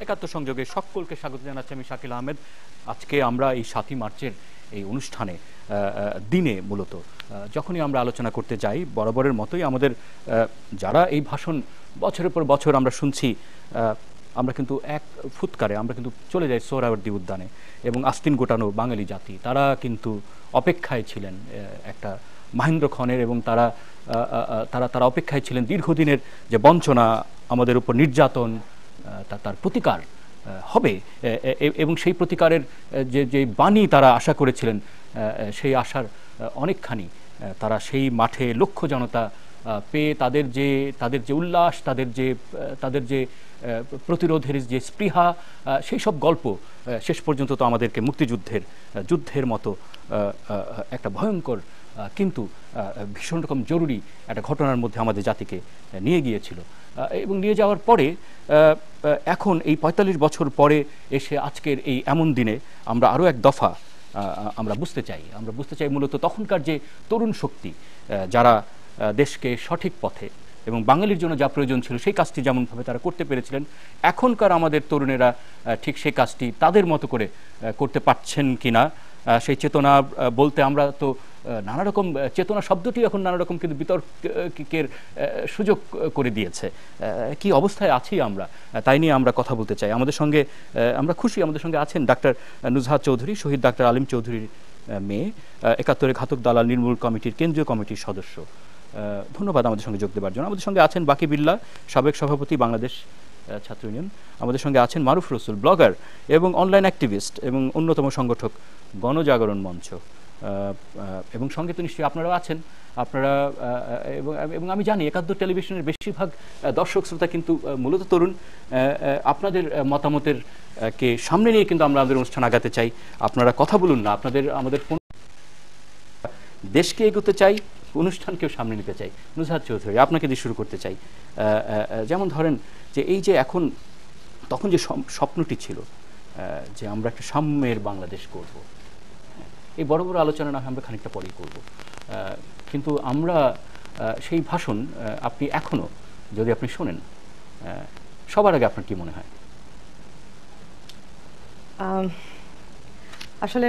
একাত্তর সংযোগে সকলকে স্বাগত জানাচ্ছি আমি শাকিল আহমেদ। আজকে আমরা এই ৭ই মার্চের এই অনুষ্ঠানে দিনে মূলত যখনই আমরা আলোচনা করতে যাই বরাবরের মতোই আমাদের যারা এই ভাষণ বছরের পর বছর আমরা শুনছি, আমরা কিন্তু এক ফুৎকারে আমরা কিন্তু চলে যাই সোহরাওয়ার্দী উদ্যানে এবং আস্তিন গোটানো বাঙালি জাতি তারা কিন্তু অপেক্ষায় ছিলেন একটা মহেন্দ্র ক্ষণের, এবং তারা তারা তারা অপেক্ষায় ছিলেন দীর্ঘদিনের যে বঞ্চনা, আমাদের উপর নির্যাতন, তার প্রতিকার হবে এবং সেই প্রতিকারের যে বাণী তারা আশা করেছিলেন সেই আশার অনেকখানি তারা সেই মাঠে লক্ষ্য জনতা পেয়ে তাদের যে উল্লাস, তাদের যে প্রতিরোধের যে স্পৃহা, সেই সব গল্প শেষ পর্যন্ত তো আমাদেরকে যুদ্ধের মতো একটা ভয়ঙ্কর কিন্তু ভীষণ রকম জরুরি একটা ঘটনার মধ্যে আমাদের জাতিকে নিয়ে গিয়েছিল। এবং নিয়ে যাওয়ার পরে এখন এই ৪৫ বছর পরে এসে আজকের এই এমন দিনে আমরা আরও এক দফা আমরা বুঝতে চাই মূলত তখনকার যে তরুণ শক্তি যারা দেশকে সঠিক পথে এবং বাঙালির জন্য যা প্রয়োজন ছিল সেই কাজটি যেমনভাবে তারা করতে পেরেছিলেন, এখনকার আমাদের তরুণেরা ঠিক সেই কাজটি তাদের মতো করে করতে পারছেন কিনা। সেই চেতনা বলতে আমরা তো নানা রকম চেতনা শব্দটি এখন নানা রকম কিন্তু বিতর্কের সুযোগ করে দিয়েছে। কি অবস্থায় আছি আমরা, তাই নিয়ে আমরা কথা বলতে চাই। আমাদের সঙ্গে আমরা খুশি, আমাদের সঙ্গে আছেন ডাক্তার নুজহাত চৌধুরী, শহীদ ডাক্তার আলিম চৌধুরীর মেয়ে, ৭১ ঘাতক দালাল নির্মূল কমিটির কেন্দ্রীয় কমিটির সদস্য। ধন্যবাদ আমাদের সঙ্গে যোগ দেওয়ার জন্য। আমাদের সঙ্গে আছেন বাকি বিল্লাহ, সাবেক সভাপতি বাংলাদেশ ছাত্র ইউনিয়ন। আমাদের সঙ্গে আছেন মারুফ রসুল, ব্লগার এবং অনলাইন অ্যাক্টিভিস্ট এবং অন্যতম সংগঠক গণজাগরণ মঞ্চ। এবং সঙ্গে তো নিশ্চয়ই আপনারাও আছেন, আপনারা এবং আমি জানি একাত্তর টেলিভিশনের বেশিরভাগ দর্শক শ্রোতা কিন্তু মূলত তরুণ। আপনাদের মতামতের কে সামনে নিয়ে কিন্তু আমরা আমাদের অনুষ্ঠান আগাতে চাই। আপনারা কথা বলুন না, আমাদের দেশকে এগোতে চাই, অনুষ্ঠানকেও সামনে নিতে চাই। নুজহাত চৌধুরী, আপনাকে দিয়ে শুরু করতে চাই। যেমন ধরেন যে এই যে এখন তখন যে স্বপ্নটি ছিল যে আমরা একটা সাম্যের বাংলাদেশ করব, এই বড় বড় আলোচনা না হয় আমরা খানিকটা পরেই করব, কিন্তু আমরা সেই ভাষণ আপনি এখনো যদি আপনি শোনেন, সবার আগে আপনার কি মনে হয়? আসলে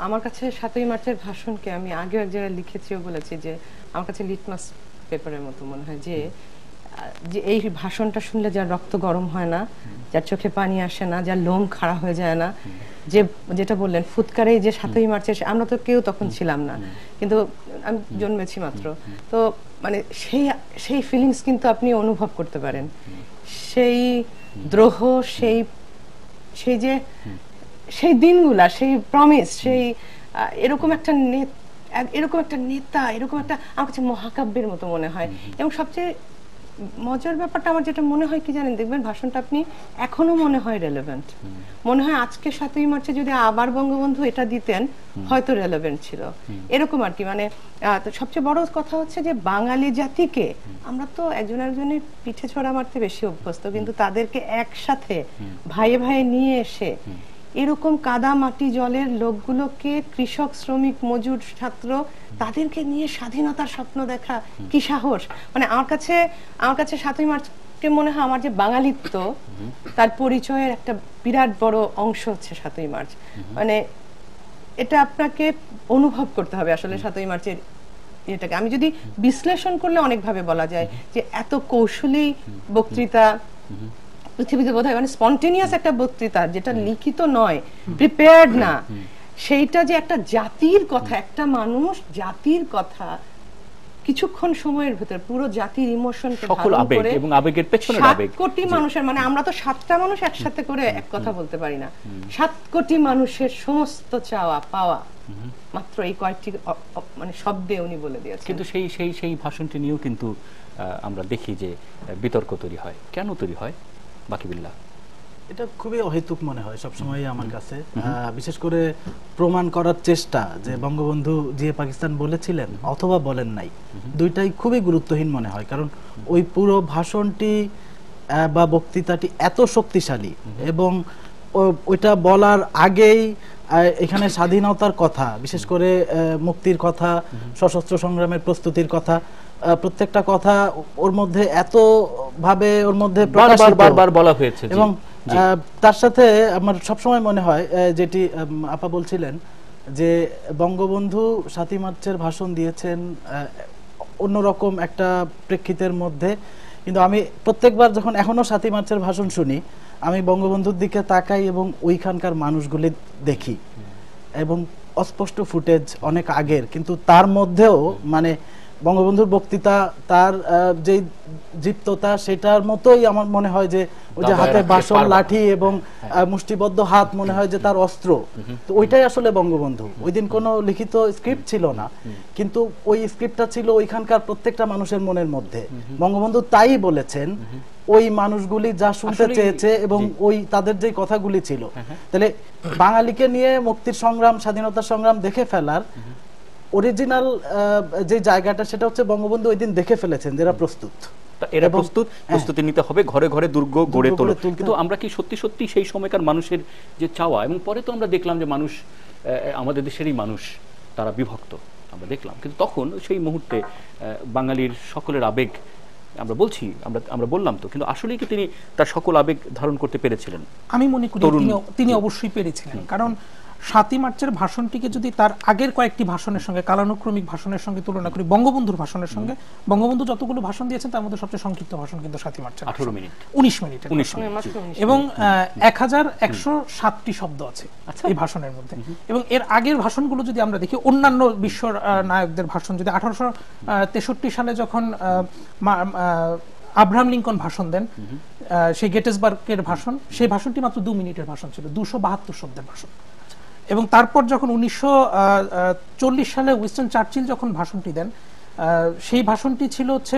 আমার কাছে ৭ই মার্চের ভাষণকে আমি আগে এক জায়গায় লিখেছিও বলেছি যে আমার কাছে লিটমাস পেপারের মতো মনে হয়, যে এই ভাষণটা শুনলে যার রক্ত গরম হয় না, যার চোখে পানি আসে না, যার লোম খাড়া হয়ে যায় না, যেটা বললেন ফুৎকারে যে ৭ই মার্চে আমরা তো কেউ তখন ছিলাম না, কিন্তু আমি জন্মেছি মাত্র, তো মানে সেই ফিলিংস কিন্তু আপনি অনুভব করতে পারেন, সেই দ্রোহ, সেই দিনগুলা, সেই প্রমিস, সেই এরকম একটা নেতা, এরকম একটা আমার কাছে মহাকাব্যের মতো মনে হয়। এবং সবচেয়ে মজার ব্যাপারটা আমার যেটা মনে হয় কি জানেন, দেখবেন ভাষণটা আপনি এখনো মনে হয় রেলেভেন্ট, মনে হয় আজকে ৭ই মার্চে যদি আবার বঙ্গবন্ধু এটা দিতেন হয়তো রেলেভেন্ট ছিল, এরকম আর কি। মানে সবচেয়ে বড় কথা হচ্ছে যে বাঙালি জাতিকে আমরা তো একজনের পিঠে ছোড়া মারতে বেশি অভ্যস্ত, কিন্তু তাদেরকে একসাথে ভাইয়ে ভাইয়ে নিয়ে এসে এরকম কাদা মাটি জলের লোকগুলোকে, কৃষক, শ্রমিক, মজুর, ছাত্র, তাদেরকে নিয়ে স্বাধীনতার স্বপ্ন দেখা, কি সাহস! মানে আমার কাছে ৭ই মার্চকে মনে হয় আমার যে বাঙালিত্ব তার পরিচয়ের একটা বিরাট বড় অংশ হচ্ছে ৭ই মার্চ। মানে এটা আপনাকে অনুভব করতে হবে আসলে ৭ই মার্চের এটাকে। আমি যদি বিশ্লেষণ করলে অনেকভাবে বলা যায় যে এত কৌশলী বক্তৃতা পৃথিবীতে বোধহয়, মানে স্পন্টেনিয়াস একটা বক্তৃতা যেটা লিখিত নয়, প্রিপেয়ার্ড না, সেইটা যে একটা জাতির কথা, একটা মানুষ জাতির কথা কিছুক্ষণ সময়ের ভিতরে পুরো জাতির ইমোশনকে ধারণ করে, এবং আবেগের পেছনে ৭ কোটি মানুষের, মানে আমরা তো ৭টা মানুষ একসাথে করে এক কথা বলতে পারি না, ৭ কোটি মানুষের সমস্ত চাওয়া পাওয়া মাত্র এই কয়েকটি মানে শব্দে উনি বলে দিয়েছেন। কিন্তু সেই ভাষণটি নিয়েও কিন্তু আমরা দেখি যে বিতর্ক তৈরি হয়। কেন তৈরি হয় বাকি বিল্লাহ? এটা খুবই অহেতুক মনে হয় সবসময় আমার কাছে, বিশেষ করে প্রমাণ করার চেষ্টা যে বঙ্গবন্ধু যে পাকিস্তান বলেছিলেন অথবা বলেন নাই, দুইটাই খুবই গুরুত্বহীন মনে হয়। কারণ ওই পুরো ভাষণটি বা বক্তৃতাটি এত শক্তিশালী, এবং ওইটা বলার আগেই এখানে স্বাধীনতার কথা, বিশেষ করে মুক্তির কথা, সশস্ত্র সংগ্রামের প্রস্তুতির কথা, প্রত্যেকটা কথা ওর মধ্যে এত ভাবে ওর মধ্যে বারবার বলা হয়েছে, এবং তার সাথে আমার সবসময় মনে হয় যেটি আপা বলছিলেন যে বঙ্গবন্ধু ৭ই মার্চের ভাষণ দিয়েছেন অন্যরকম একটা প্রেক্ষিতের মধ্যে, কিন্তু আমি প্রত্যেকবার যখন এখনো ৭ই মার্চের ভাষণ শুনি আমি বঙ্গবন্ধুর দিকে তাকাই এবং ওইখানকার মানুষগুলি দেখি, এবং অস্পষ্ট ফুটেজ অনেক আগের, কিন্তু তার মধ্যেও মানে বঙ্গবন্ধুর বক্তৃতা, তার যে দীপ্ততা, সেটার মতোই আমার মনে হয় যে ওই যে হাতে বাসন লাঠি এবং মুষ্টিবদ্ধ হাত মনে হয় যে তার অস্ত্র। তো ওইটাই আসলে বঙ্গবন্ধু। ওই দিন কোনো লিখিত স্ক্রিপ্ট ছিল না, কিন্তু ওই স্ক্রিপ্টটা ছিল ওইখানকার প্রত্যেকটা মানুষের মনের মধ্যে। বঙ্গবন্ধু তাই বলেছেন, ওই মানুষগুলি যা শুনতে চেয়েছে এবং ওই তাদের যে কথাগুলি ছিল, তাহলে বাঙালিকে নিয়ে মুক্তির সংগ্রাম, স্বাধীনতা সংগ্রাম দেখে ফেলার অরিজিনাল যে জায়গাটা, সেটা হচ্ছে বঙ্গবন্ধু ওই দিন দেখে ফেলেছেন যারা প্রস্তুত, এরা প্রস্তুতি নিতে হবে, ঘরে ঘরে দুর্গ গড়ে তোলো। কিন্তু আমরা কি সত্যি সত্যি সেই সময়কার মানুষের যে চাওয়া, এবং পরে তো আমরা দেখলাম যে মানুষ, আমাদের দেশেরই মানুষ, তারা বিভক্ত আমরা দেখলাম, কিন্তু তখন সেই মুহূর্তে বাঙালির সকলের আবেগ আমরা বললাম তো, কিন্তু আসলেই কি তিনি তার সকল আবেগ ধারণ করতে পেরেছিলেন? আমি মনে করি তিনি অবশ্যই পেরেছিলেন, কারণ ৭ই মার্চের ভাষণটিকে যদি তার আগের কয়েকটি ভাষণের সঙ্গে, কালানুক্রমিক ভাষণের সঙ্গে তুলনা করি, বঙ্গবন্ধুর ভাষণের সঙ্গে, বঙ্গবন্ধু যতগুলো ভাষণ দিয়েছেন তার মধ্যে সবচেয়ে সংক্ষিপ্ত ভাষণ কিন্তু ৭ই মার্চের 18 মিনিট 19 মিনিট এবং ১,১০৭টি শব্দ আছে এই ভাষণের মধ্যে। এবং এর আগের ভাষণগুলো যদি আমরা দেখি, অন্যান্য বিশ্ব নায়কদের ভাষণ, যদি 1863 সালে যখন আব্রাহাম লিঙ্কন ভাষণ দেন, সেই গেটেসবার্গের ভাষণ, সেই ভাষণটি মাত্র 2 মিনিটের ভাষণ ছিল, 272 শব্দের ভাষণ। এবং তারপর যখন 1940 সালে উইনস্টন চার্চিল যখন ভাষণটি দেন, সেই ভাষণটি ছিল হচ্ছে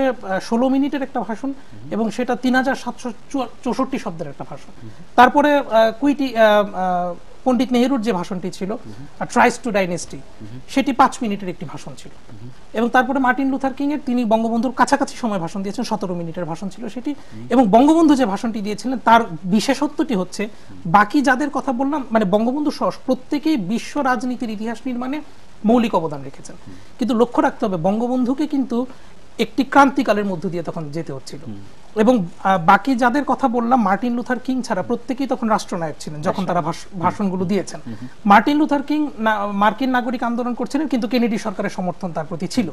16 মিনিটের একটা ভাষণ, এবং সেটা 3764 শব্দের একটা ভাষণ। তারপরে পণ্ডিত নেহেরুর যে ভাষণটি ছিল, ট্রাইস টু ডাইনেস্টি, সেটি 5 মিনিটের একটি ভাষণ ছিল। এবং তারপরে মার্টিন লুথার কিং এর, তিনি বঙ্গবন্ধুর কাছাকাছি সময় ভাষণ দিয়েছেন, 17 মিনিটের ভাষণ ছিল সেটি। এবং বঙ্গবন্ধু যে ভাষণটি দিয়েছিলেন তার বিশেষত্বটি হচ্ছে, বাকি যাদের কথা বললাম, মানে বঙ্গবন্ধু সহ প্রত্যেকেই বিশ্ব রাজনীতির ইতিহাস নির্মাণে মৌলিক অবদান রেখেছেন, কিন্তু লক্ষ্য রাখতে হবে বঙ্গবন্ধুকে কিন্তু একটি ক্রান্তিকালের মধ্য দিয়ে তখন যেতে হচ্ছিল। এবং বাকি যাদের কথা বললাম, মার্টিন লুথার কিং ছাড়া প্রত্যেকেই তখন রাষ্ট্রনায়ক ছিলেন যখন তারা ভাষণগুলো দিয়েছেন। মার্টিন লুথার কিং মার্কিন নাগরিক আন্দোলন করছিলেন, কিন্তু কেনেডি সরকারের সমর্থন তার প্রতি ছিল।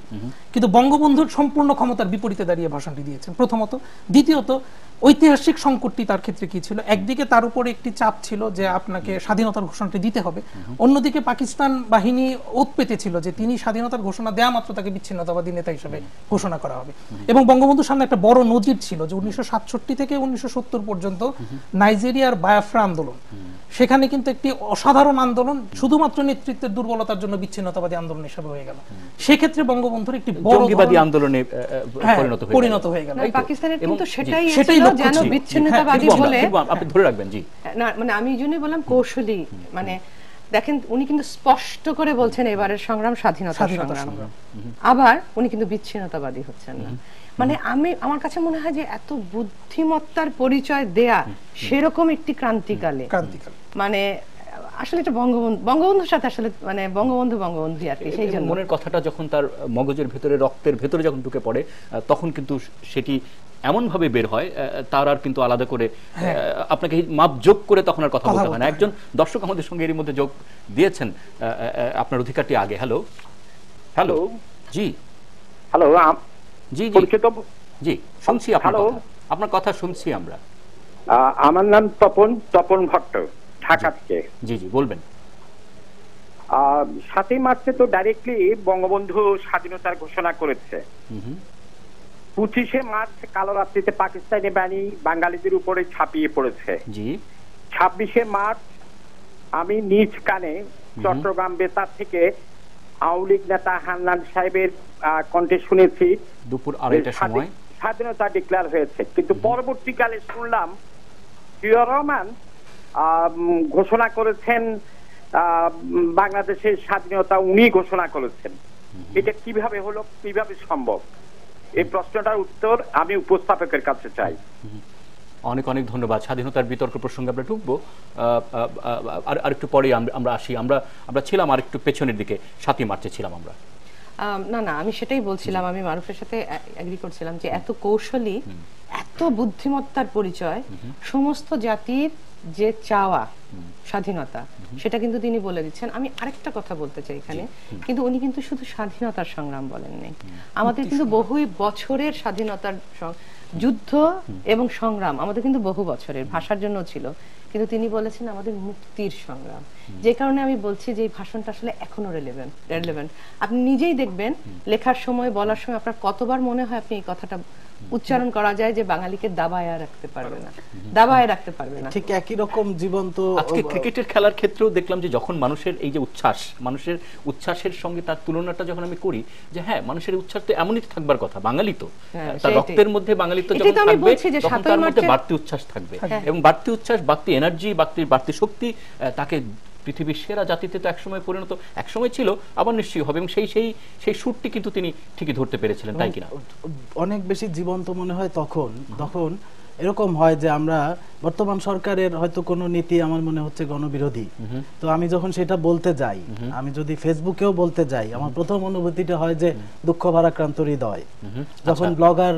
কিন্তু বঙ্গবন্ধুর সম্পূর্ণ ক্ষমতার বিপরীতে দাঁড়িয়ে ভাষণটি দিয়েছেন, প্রথমত। দ্বিতীয়ত, ঐতিহাসিক সংকটটি তার ক্ষেত্রে কি ছিল? একদিকে তার উপরে একটি চাপ ছিল যে আপনাকে স্বাধীনতার ঘোষণাটি দিতে হবে, অন্যদিকে পাকিস্তান বাহিনী ওত পেতেছিল যে তিনি স্বাধীনতার ঘোষণা দেয়া মাত্র তাকে বিচ্ছিন্নতাবাদী নেতা হিসেবে ঘোষণা করা হবে। এবং বঙ্গবন্ধুর সামনে একটা বড় নজির ছিল যে 1967 থেকে 1970 পর্যন্ত নাইজেরিয়ার বায়াফ্রা আন্দোলন, সেখানে কিন্তু একটি অসাধারণ আন্দোলন শুধুমাত্র নেতৃত্বের দুর্বলতার জন্য বিচ্ছিন্নতাবাদী আন্দোলন হিসেবে হয়ে গেল। সেক্ষেত্রে বঙ্গবন্ধুর একটি জঙ্গিবাদী আন্দোলনে পরিণত হয়ে গেল। পাকিস্তানের কিন্তু সেটাই যেন বিচ্ছিন্নতাবাদী বলে আপনি ধরে রাখবেন। জি, না, মানে আমি এই জন্যই বললাম কৌশলী, মানে দেখেন উনি কিন্তু স্পষ্ট করে বলছেন এবারের সংগ্রাম স্বাধীনতা সংগ্রাম, আবার উনি কিন্তু বিচ্ছিন্নতাবাদী হচ্ছেন না। মানে আমার কাছে মনে হয় যে এত বুদ্ধিমত্তার পরিচয় দেয়া সেরকম একটি ক্রান্তিকালে, মানে আসলে এটা বঙ্গবন্ধুর সাথে আসলে মানে বঙ্গবন্ধু আর কি, সেই জন্য মনের কথাটা যখন তার মগজের ভেতরে, রক্তের ভেতরে যখন ঢুকে পড়ে, তখন কিন্তু সেটি এমন ভাবে বের হয়, তার আর কিন্তু আলাদা করে আপনাকে মাপ যোগ করে তখন আর কথা বলতে হয় না। একজন দর্শক আমাদের সঙ্গে এর মধ্যে যোগ দিয়েছেন, আপনার অধিকারটি আগে। হ্যালো হ্যালো জি, হ্যালো জি জি জি, শুনছি আপনার কথা শুনছি আমরা। আমার নাম তপন ভট্ট, ঢাকা থেকে। জি জি, বলবেন। 7ই মার্চে তো ডাইরেক্টলি বঙ্গবন্ধু স্বাধীনতার ঘোষণা করেছে। 25শে মার্চ কালো রাত্রিতে পাকিস্তানি বাহিনী বাঙালিদের উপরে ছাপিয়ে পড়েছে। জি, 26শে মার্চ আমি নিজ কানে চট্টগ্রাম বেতার থেকে আওয়ামী লীগ নেতা হান্নান সাহেবের কণ্ঠে শুনেছি দুপুর 2:30টার সময় স্বাধীনতা ডিক্লেয়ার হয়েছে। কিন্তু পরবর্তীকালে শুনলাম জিয়া রহমান ঘোষণা করেছেন বাংলাদেশের স্বাধীনতা উনি ঘোষণা করেছেন। এটা কিভাবে হলো, কিভাবে সম্ভব? এই প্রশ্নটার উত্তর আমি উপস্থাপকের কাছে চাই। অনেক অনেক ধন্যবাদ। স্বাধীনতার বিতর্ক প্রসঙ্গে আমরা ঢুকবো আর একটু পরে আমরা আসি। আমরা ছিলাম আর একটু পেছনের দিকে, 7ই মার্চে ছিলাম আমরা। না, আমি সেটাই বলছিলাম, আমি মারুফের সাথে এগ্রি করছিলাম যে এত কৌশলী, এত সুপ্ত বুদ্ধিমত্তার পরিচয়, সমস্ত জাতির যে চাওয়া স্বাধীনতা, সেটা কিন্তু তিনি বলে দিচ্ছেন। আমি আরেকটা কথা বলতে চাই এখানে, কিন্তু উনি কিন্তু শুধু স্বাধীনতার সংগ্রাম বলেননি, আমাদের কিন্তু বহু বছরের স্বাধীনতার যুদ্ধ এবং সংগ্রাম আমাদের কিন্তু বহু বছরের, ভাষার জন্য ছিল, কিন্তু তিনি বলেছেন আমাদের মুক্তির সংগ্রাম। যে কারণে আমি বলছি যে এই ভাষণটা আসলে এখনো রেলেভেন্ট। আপনি নিজেই দেখবেন লেখার সময়, বলার সময় আপনার কতবার মনে হয় আপনি এই কথাটা উচ্চারণ করা যায় যে বাঙালিকে দাবায় রাখতে পারবে না, দাবায় রাখতে পারবে না। ঠিক একই রকম জীবন্ত আজকে ক্রিকেটের খেলার ক্ষেত্রেও দেখলাম যে যখন মানুষের এই যে উচ্ছ্বাস, মানুষের উচ্ছ্বাসের সঙ্গে তার তুলনাটা যখন আমি করি যে হ্যাঁ, মানুষের উচ্ছ্বাস তো এমনই থাকবার কথা, বাঙালি তো তার রক্তের মধ্যে বাঙালিত্ব যখন থাকবে তখন তার মধ্যে বাড়তি উচ্ছ্বাস থাকবে, এবং বাড়তি উচ্ছ্বাস, বাড়তি এনার্জি, বাড়তি শক্তি তাকে পৃথিবীর সেরা জাতিতে তো একসময় পরিণত, একসময় ছিল, আবার নিশ্চয়ই হবে, এবং সেই সুরটি কিন্তু তিনি ঠিকই ধরতে পেরেছিলেন, তাই কিনা? অনেক বেশি জীবন্ত মনে হয় তখন এরকম হয় যে আমরা বর্তমান সরকারের হয়তো কোনো নীতি আমার মনে হচ্ছে গণবিরোধী, তো আমি যখন সেটা বলতে যাই, আমি যদি ফেসবুকেও বলতে যাই, আমার প্রথম অনুভূতিটা হয় যে দুঃখ ভারাক্রান্ত হৃদয়। যখন ব্লগার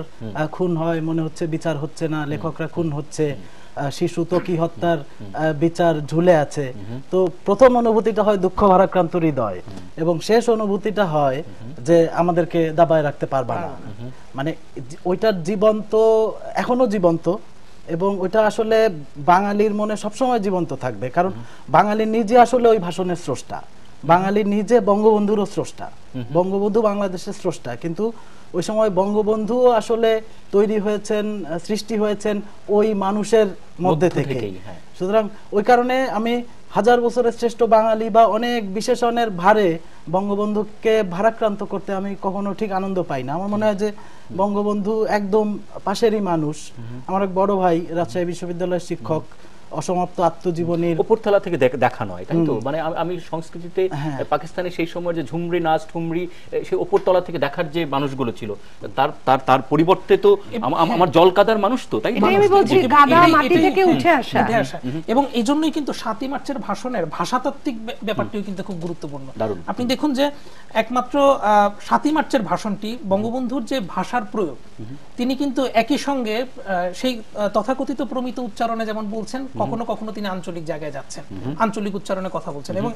খুন হয় মনে হচ্ছে বিচার হচ্ছে না, লেখকরা খুন হচ্ছে, শিশু ত্বকী হত্যার বিচার ঝুলে আছে, তো প্রথম অনুভূতিটা হয় দুঃখ ভারাক্রান্ত হৃদয়, এবং শেষ অনুভূতিটা হয় যে আমাদেরকে দাবায় রাখতে পারবা না। মানে ওইটার জীবন্ত, এখনো জীবন্ত, এবং ওইটা আসলে বাঙালির মনে সবসময় জীবন্ত থাকবে, কারণ বাঙালি নিজে আসলে ওই ভাষণের স্রষ্টা, বাঙালি নিজে বঙ্গবন্ধুরও স্রষ্টা, বঙ্গবন্ধু বাংলাদেশের স্রষ্টা, কিন্তু ওই সময় বঙ্গবন্ধু আসলে তৈরি হয়েছেন, সৃষ্টি হয়েছেন ওই মানুষের মধ্যে থেকে। সুতরাং ওই কারণে আমি হাজার বছরের শ্রেষ্ঠ বাঙালি বা অনেক বিশেষণের ভারে বঙ্গবন্ধুকে ভারাক্রান্ত করতে আমি কখনো ঠিক আনন্দ পাই না। আমার মনে হয় যে বঙ্গবন্ধু একদম পাশেরই মানুষ। আমার এক বড় ভাই রাজশাহী বিশ্ববিদ্যালয়ের শিক্ষক, অসমাপ্ত আত্মজীবনীর উপরতলা থেকে দেখা নয়, তাই তো? মানে আমি সংস্কৃতিতে পাকিস্তানে সেই সময় যে ঝুমরি নাচ, ঠুমরি, সেই উপরতলা থেকে দেখার যে মানুষগুলো ছিল, তার পরিবর্তে তো আমার জলকাদার মানুষ তো, তাই আমি বলছি কাদা মাটি থেকে উঠে আসা। এবং এই জন্যই কিন্তু 7ই মার্চের ভাষণের ভাষাতাত্ত্বিক ব্যাপারটিও কিন্তু খুব গুরুত্বপূর্ণ। আপনি দেখুন যে একমাত্র 7ই মার্চের ভাষণটি বঙ্গবন্ধুর যে ভাষার প্রয়োগ, তিনি কিন্তু একই সঙ্গে সেই তথাকথিত প্রমিত উচ্চারণে যেমন বলছেন, কখনো কখনো তিনি আঞ্চলিক জায়গায় যাচ্ছেন, আঞ্চলিক উচ্চারণে কথা বলছেন, এবং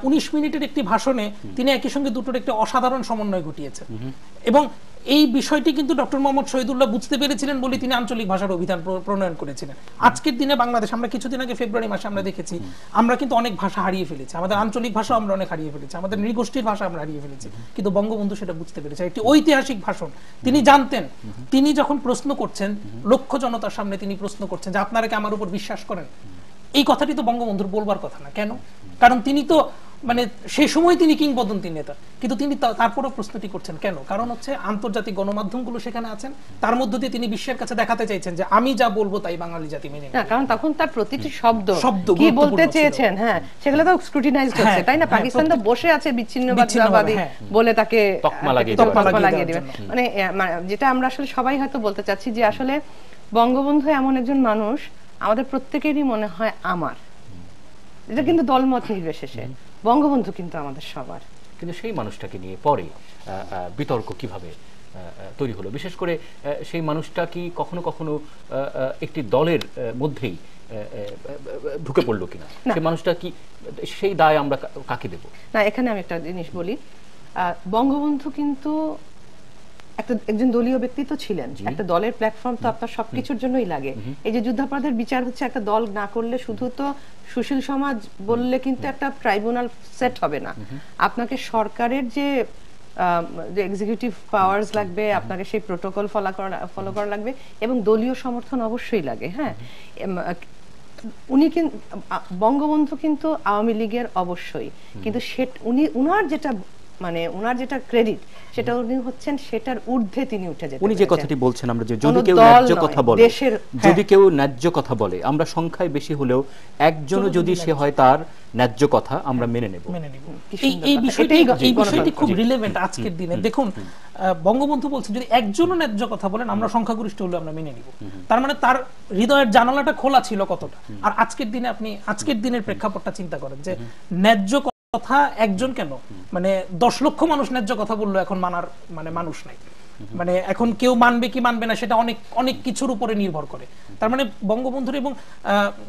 19 মিনিটের একটি ভাষণে তিনি একই সঙ্গে দুটোর একটি অসাধারণ সমন্বয় ঘটিয়েছেন। এবং এই বিষয়টি কিন্তু ডক্টর মোহাম্মদ শহীদুল্লাহ বুঝতে পেরেছিলেন বলে তিনি আঞ্চলিক ভাষার অভিধান প্রণয়ন করেছিলেন। আজকের দিনে বাংলাদেশ, আমরা কিছুদিন আগে ফেব্রুয়ারি মাসে আমরা দেখেছি, আমরা কিন্তু অনেক ভাষা হারিয়ে ফেলেছি, আমাদের আঞ্চলিক ভাষা আমরা অনেক হারিয়ে ফেলেছি, আমাদের নৃগোষ্ঠীর ভাষা আমরা হারিয়ে ফেলেছি, কিন্তু বঙ্গবন্ধু সেটা বুঝতে পেরেছে। একটি ঐতিহাসিক ভাষণ। তিনি জানতেন, তিনি যখন প্রশ্ন করছেন লক্ষ জনতার সামনে, তিনি প্রশ্ন করছেন যে আপনারা কি আমার উপর বিশ্বাস করেন, এই কথাটি তো বঙ্গবন্ধুর বলবার কথা না। কেন? কারণ তিনি তো মানে সেই সময় তিনি কিংবদন্তি নেতা, কিন্তু তিনি তারপরেও প্রশ্নটি করছেন কেন? কারণ হচ্ছে আন্তর্জাতিক গণমাধ্যমগুলো সেখানে আছেন, তার মধ্য দিয়ে তিনি বিশ্বের কাছে দেখাতে চাইছেন যে আমি যা বলবো তাই বাঙালি জাতি মেনে নেবে। কারণ তখন তার প্রতিটি শব্দ কি বলতে চেয়েছেন, হ্যাঁ, সেগুলো তো স্ক্রুটিনাইজড হচ্ছে, তাই না? পাকিস্তান তো বসে আছে বিচ্ছিন্নতাবাদী বলে তাকে তকমা লাগিয়ে দিবে। মানে যেটা আমরা আসলে সবাই হয়তো বলতে চাচ্ছি যে আসলে বঙ্গবন্ধু এমন একজন মানুষ, আমাদের প্রত্যেকেরই মনে হয় আমার, এটা কিন্তু দলমত নির্বিশেষে, বঙ্গবন্ধু কিন্তু আমাদের সবার। কিন্তু সেই মানুষটাকে নিয়ে পরে বিতর্ক কিভাবে তৈরি হলো, বিশেষ করে সেই মানুষটা কি কখনো কখনো একটি দলের মধ্যেই ঢুকে পড়লো কিনা, সেই মানুষটা কি, সেই দায় আমরা কাকে দেব? না, এখানে আমি একটা জিনিস বলি, বঙ্গবন্ধু কিন্তু একজন দলীয় ব্যক্তিত্ব ছিলেন। একটা দলের প্ল্যাটফর্ম তো আপনার সবকিছুর জন্যই লাগে। এই যে যুদ্ধাপরাধের বিচার হচ্ছে, একটা দল না করলে, শুধু তো সুশীল সমাজ বললে কিন্তু একটা ট্রাইব্যুনাল সেট হবে না, আপনাকে সরকারের যে এক্সিকিউটিভ পাওয়ার্স লাগবে, আপনাকে সেই প্রোটোকল ফলো করা লাগবে, এবং দলীয় সমর্থন অবশ্যই লাগে। হ্যাঁ, উনি কিন্তু বঙ্গবন্ধু কিন্তু আওয়ামী লীগের অবশ্যই, কিন্তু উনার যেটা ক্রেডিট, সেটা উনি হচ্ছেন সেটার ঊর্ধ্বে তিনি উঠে যেতে। উনি যে কথাটি বলছেন, আমরা যে যদি কেউ ন্যায্য কথা বলে, যদি কেউ ন্যায্য কথা বলে, আমরা সংখ্যায় বেশি হলেও একজনও যদি সে হয় তার ন্যায্য কথা আমরা মেনে নেব। এই বিষয়টি খুব রিলেভেন্ট আজকের দিনে। দেখুন, বঙ্গবন্ধু বলছেন যদি একজনও ন্যায্য কথা বলেন, আমরা সংখ্যাগরিষ্ঠ হলে আমরা মেনে নিব। তার মানে তার হৃদয়ের জানালাটা খোলা ছিল কতটা। আর আজকের দিনে আপনি আজকের দিনের প্রেক্ষাপটটা চিন্তা করেন যে ন্যায্য কথা একজন কেন, মানে 10 লক্ষ মানুষ ন্যায্য কথা বললো, এখন মানার মানে মানুষ নাই। মানে এখন কেউ মানবে কি মানবে না সেটা অনেক অনেক কিছুর উপরে নির্ভর করে। তার মানে বঙ্গবন্ধুর এবং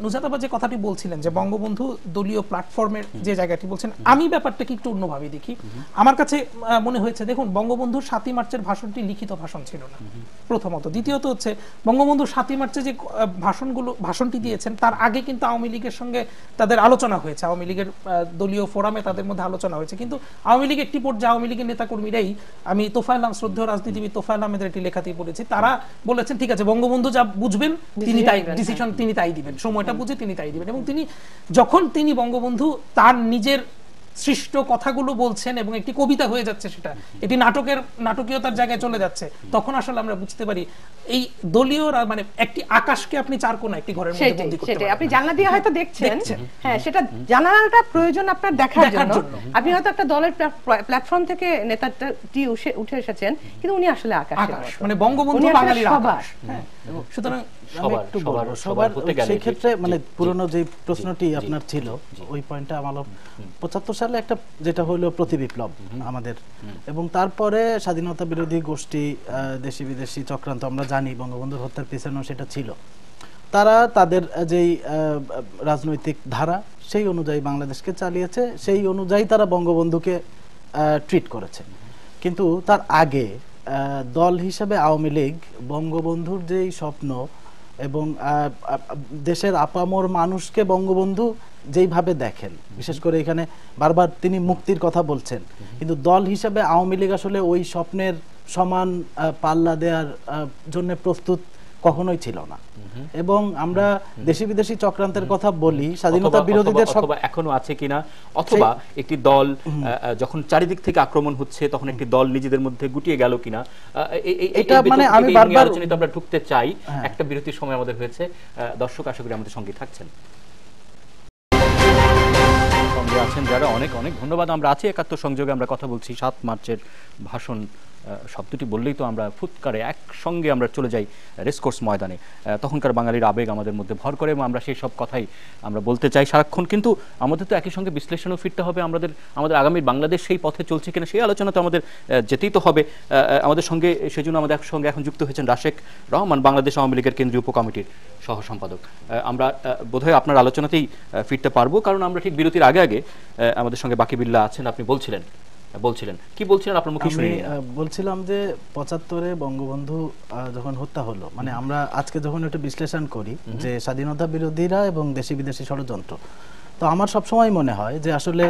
নুজাত আপা যে কথাটি বলছিলেন যে বঙ্গবন্ধু দলীয় প্ল্যাটফর্মের যে জায়গাটি বলছেন, আমি ব্যাপারটাকে একটু অন্যভাবে দেখি। আমার কাছে মনে হয়েছে, দেখুন বঙ্গবন্ধুর 7ই মার্চের ভাষণটি লিখিত ভাষণ ছিল না প্রথমত। দ্বিতীয়ত হচ্ছে বঙ্গবন্ধু 7ই মার্চে যে ভাষণটি দিয়েছেন তার আগে কিন্তু আওয়ামী লীগের সঙ্গে তাদের আলোচনা হয়েছে, আওয়ামী লীগের দলীয় ফোরামে তাদের মধ্যে আলোচনা হয়েছে। কিন্তু আওয়ামী লীগ একটি পর্যায়ে আওয়ামী লীগের নেতাকর্মীরাই, আমি তোফায়েল শ্রদ্ধেয় রাজনীতিবিদ তোফায়েল আহমেদের একটি লেখাতেই পড়েছি, তারা বলেছেন ঠিক আছে বঙ্গবন্ধু যা বুঝবেন তিনি তাই ডিসিশন তিনি তাই দিবেন, সময়টা বুঝে তিনি তাই দিবেন। এবং তিনি যখন বঙ্গবন্ধু তার নিজের সৃষ্ট কথাগুলো বলছেন এবং একটি কবিতা হয়ে যাচ্ছে, সেটা এটি নাটকীয়তার জায়গায় চলে যাচ্ছে, তখন আসলে আমরা বুঝতে পারি এই দলীয় মানে একটি আকাশকে আপনি চার কোণা একটি ঘরের মধ্যে বন্দী করতে পারেন। আপনি জানলা দিয়ে হয়তো দেখছেন, হ্যাঁ সেটা জানালাটা প্রয়োজন আপনার দেখার জন্য। আপনি হয়তো একটা দলের প্ল্যাটফর্ম থেকে নেতাটি উঠে এসেছেন, কিন্তু উনি আসলে আকাশ, মানে বঙ্গবন্ধু বাঙালির আকাশ। সুতরাং আমি একটু বলবো সবার সেই ক্ষেত্রে মানে পুরনো যে প্রশ্নটি আপনার ছিল ওই পয়েন্টটা আমার 75 সালে একটা যেটা হলো প্রতিবিপ্লব আমাদের, এবং তারপরে স্বাধীনতা বিরোধী গোষ্ঠী দেশি বিদেশি চক্রান্ত আমরা জানি বঙ্গবন্ধুর হত্যার পেছনেও সেটা ছিল। তারা তাদের যেই রাজনৈতিক ধারা সেই অনুযায়ী বাংলাদেশকে চালিয়েছে, সেই অনুযায়ী তারা বঙ্গবন্ধুকে ট্রিট করেছে। কিন্তু তার আগে দল হিসেবে আওয়ামী লীগ বঙ্গবন্ধুর যেই স্বপ্ন এবং দেশের আপামর মানুষকে বঙ্গবন্ধু যেইভাবে দেখেন, বিশেষ করে এখানে বারবার তিনি মুক্তির কথা বলছেন, কিন্তু দল হিসেবে আওয়ামী লীগ আসলে ওই স্বপ্নের সমান পাল্লা দেওয়ার জন্য প্রস্তুত কখনোই ছিল না। এবং আমরা দেশি বিদেশি চক্রান্তের কথা বলি, স্বাধীনতা বিরোধীদের এখনো আছে কিনা, অথবা একটি দল যখন চারিদিক থেকে আক্রমণ হচ্ছে তখন একটি দল নিজেদের মধ্যে গুটিয়ে গেল কিনা, এটা মানে আমি বারবার আলোচনাতে আমরা ঢুকতে চাই। একটা বিরতির সময় আমাদের হয়েছে, দর্শক আশা করি আমাদের সঙ্গে থাকছেন, সঙ্গে আছেন যারা, অনেক অনেক ধন্যবাদ। আমরা আছি একাত্তর সংযোগে, আমরা কথা বলছি 7 মার্চের ভাষণ শব্দটি বললেই তো আমরা ফুৎকারে একসঙ্গে আমরা চলে যাই রেসকোর্স ময়দানে। তখনকার বাঙালির আবেগ আমাদের মধ্যে ভর করে এবং আমরা সেই সব কথাই আমরা বলতে চাই সারাক্ষণ। কিন্তু আমাদের তো একই সঙ্গে বিশ্লেষণও ফিরতে হবে, আমাদের আগামী বাংলাদেশ সেই পথে চলছে কিনা সেই আলোচনা তো আমাদের যেতেই তো হবে। আমাদের সঙ্গে সেজন্য আমাদের একসঙ্গে এখন যুক্ত হয়েছেন রাশেক রহমান, বাংলাদেশ আওয়ামী লীগের কেন্দ্রীয় উপকমিটির সহ সম্পাদক। আমরা বোধহয় আপনার আলোচনাতেই ফিরতে পারবো, কারণ আমরা ঠিক বিরতির আগে আমাদের সঙ্গে বাকি বিল্লাহ আছেন, আপনি বলছিলেন কি বলছিলেন আপনার মুখে শুনি। বলছিলাম যে 75-এ বঙ্গবন্ধু যখন হত্যা হলো, মানে আমরা আজকে যখন একটু বিশ্লেষণ করি যে স্বাধীনতা বিরোধীরা এবং দেশি বিদেশি ষড়যন্ত্র, তো আমার সবসময় মনে হয় যে আসলে